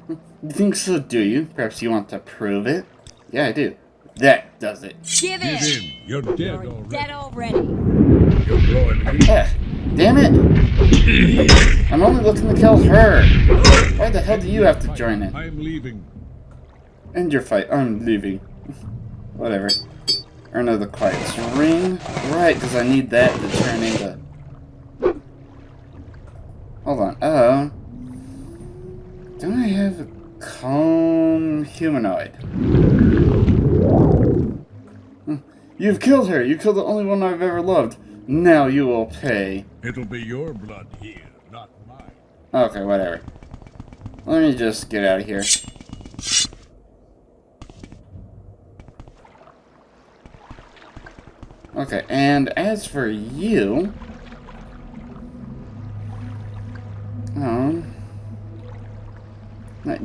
You think so, do you? Perhaps you want to prove it? Yeah, I do. That does it.
Give
Give in.
in!
You're dead
You're
already.
dead already.
You're blowing me.
Damn it! I'm only looking to kill her. Why the hell do you have to join in?
I'm leaving.
End your fight. I'm leaving. Whatever. Erna the Quiet's ring. Right, because I need that to turn into... Hold on. Don't I have a calm humanoid? You've killed her. You killed the only one I've ever loved. Now you will pay.
It'll be your blood here, not mine.
Okay, whatever. Let me just get out of here. Okay, and as for you...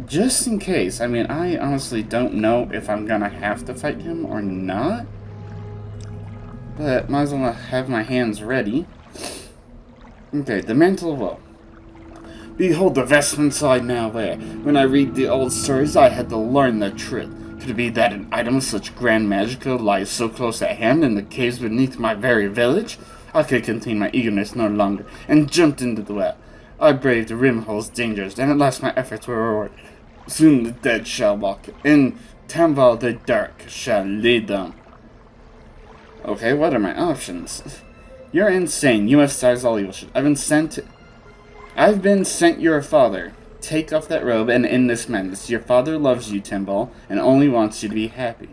just in case, I mean, I honestly don't know if I'm gonna have to fight him or not. But might as well have my hands ready. Okay, the Mantle of Woe. Behold the vestments I now wear. When I read the old stories, I had to learn the truth. Could it be that an item of such grand magica lies so close at hand in the caves beneath my very village? I could contain my eagerness no longer, and jumped into the well. I braved Rimhole's dangers, and at last my efforts were rewarded. Soon the dead shall walk, and Tamval the Dark shall lead them. Okay, what are my options? You're insane. You must size all evil shit. I've been sent your father. Take off that robe and end this madness. Your father loves you, Timbal, and only wants you to be happy.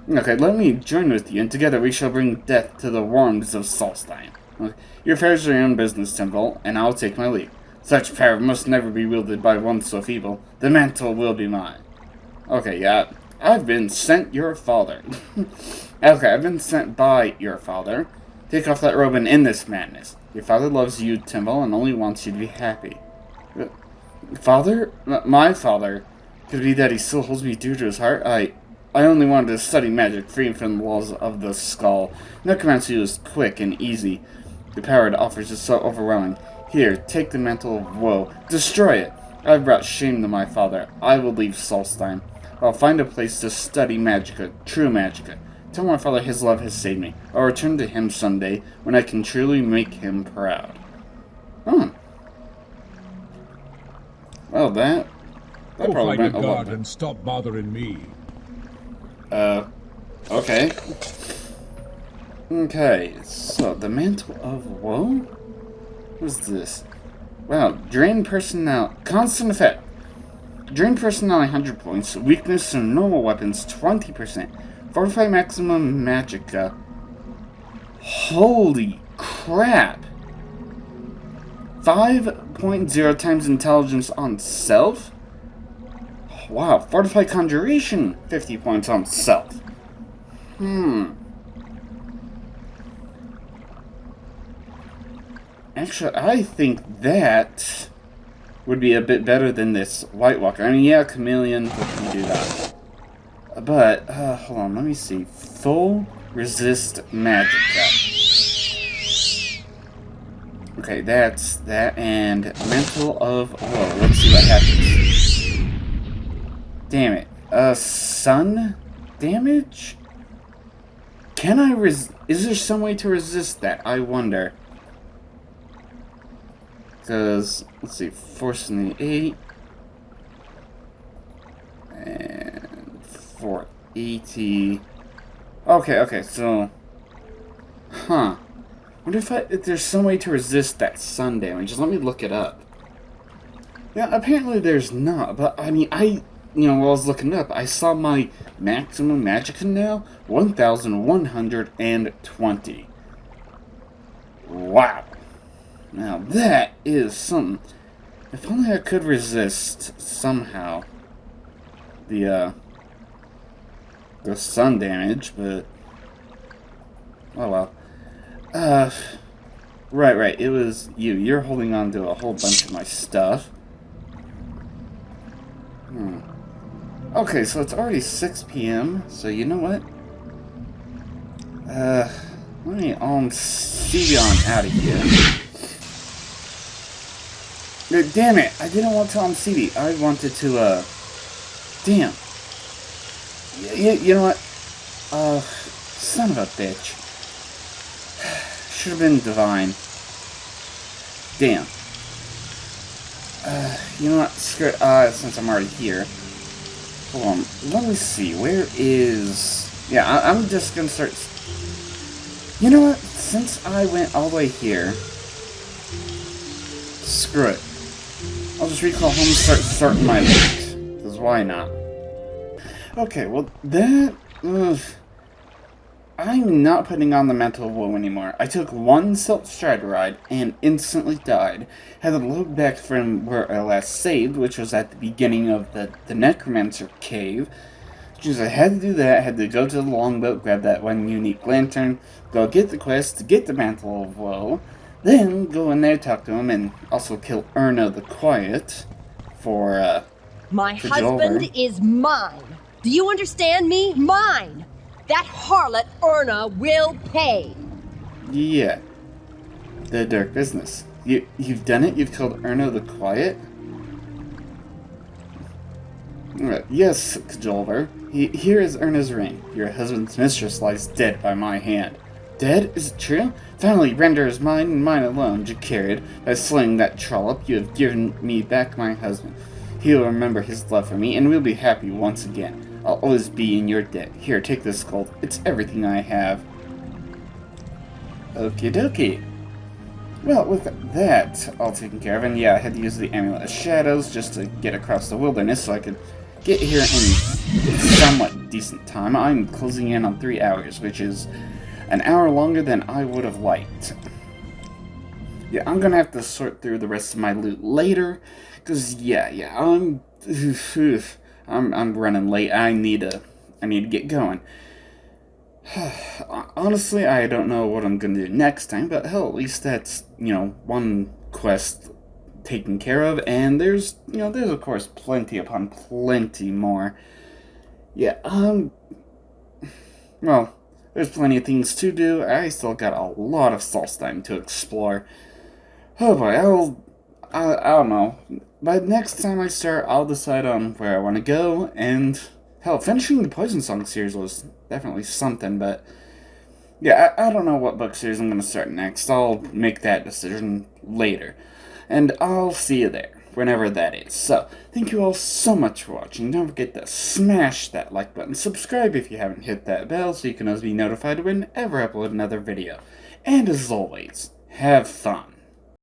Okay, let me join with you, and together we shall bring death to the worms of Solsthiem. Okay. Your affairs are your own business, Timbal, and I'll take my leave. Such power must never be wielded by one so feeble. The mantle will be mine. Okay, yeah. I've been sent your father. Okay, I've been sent by your father. Take off that robe and end this madness. Your father loves you, Timbal, and only wants you to be happy. Father? My father? Could it be that he still holds me dear to his heart? I only wanted to study magic, free from the laws of the skull. Necromancy is quick and easy. The power it offers is so overwhelming. Here, take the Mantle of Woe. Destroy it! I've brought shame to my father. I will leave Solsthiem. I'll find a place to study magica, true magica. Tell my father his love has saved me. I'll return to him someday when I can truly make him proud. Well, that
Go
probably
find a
went a lot
guard
better.
and stop bothering me.
Okay. Okay, so the Mantle of Woe? What is this? Wow, drain personnel. Constant effect. Drain personnel 100 points. Weakness to normal weapons 20%. Fortify maximum magica. Holy crap! 5.0 times intelligence on self? Wow, fortify conjuration 50 points on self. Actually, I think that would be a bit better than this White Walker. I mean, yeah, Chameleon can do that. But, hold on, let me see. Full resist magica. Okay, that's that, and Mantle of Woe. Let's see what happens. Damn it. Sun damage? Can I is there some way to resist that? I wonder. Because, let's see, Force in the 8. And 480. Okay, so... Wonder if there's some way to resist that sun damage. Just let me look it up. Yeah, apparently there's not, but I mean, while I was looking up, I saw my maximum magica now, 1,120. Wow. Now that is something. If only I could resist somehow the sun damage, but oh well. Right, it was you. You're holding on to a whole bunch of my stuff. Okay, so it's already 6 p.m., so you know what? Let me see you on out of here. Damn it, I didn't want to CB. I wanted to, damn. You know what? Son of a bitch. Should have been divine. Damn. You know what? Screw it. Since I'm already here. Hold on. Let me see. Where is... Yeah, I'm just gonna start... You know what? Since I went all the way here... Screw it. I'll just recall home and start sorting my loot. Because why not? Okay, well, that... I'm not putting on the Mantle of Woe anymore. I took one self-stride ride and instantly died. Had to load back from where I last saved, which was at the beginning of the Necromancer Cave. Because I had to do that, I had to go to the longboat, grab that one unique lantern, go get the quest to get the Mantle of Woe, then go in there, talk to him, and also kill Erna the Quiet for,
My husband is mine. Do you understand me? Mine. That harlot Erna will pay.
Yeah. The dark business. You've done it? You've killed Erna the Quiet? Yes, Cajoler. Here is Erna's ring. Your husband's mistress lies dead by my hand. Dead? Is it true? Finally, render is mine and mine alone, Jacarid. By slaying that trollop, you have given me back my husband. He will remember his love for me, and we'll be happy once again. I'll always be in your debt. Here, take this gold. It's everything I have. Okie dokie. Well, with that all taken care of, and yeah, I had to use the Amulet of Shadows just to get across the wilderness so I could get here in somewhat decent time. I'm closing in on 3 hours, which is an hour longer than I would have liked. Yeah, I'm gonna have to sort through the rest of my loot later, because yeah, I'm running late. I need to get going. Honestly, I don't know what I'm gonna do next time, but hell, at least that's, one quest taken care of, and there's of course plenty upon plenty more. Yeah, well, there's plenty of things to do. I still got a lot of Solsthiem to explore. Oh boy, I don't know. But next time I start, I'll decide on where I want to go, and hell, finishing the Poison Song series was definitely something, but yeah, I don't know what book series I'm going to start next. I'll make that decision later, and I'll see you there, whenever that is. So, thank you all so much for watching. Don't forget to smash that like button, subscribe if you haven't hit that bell so you can always be notified whenever I upload another video. And as always, have fun.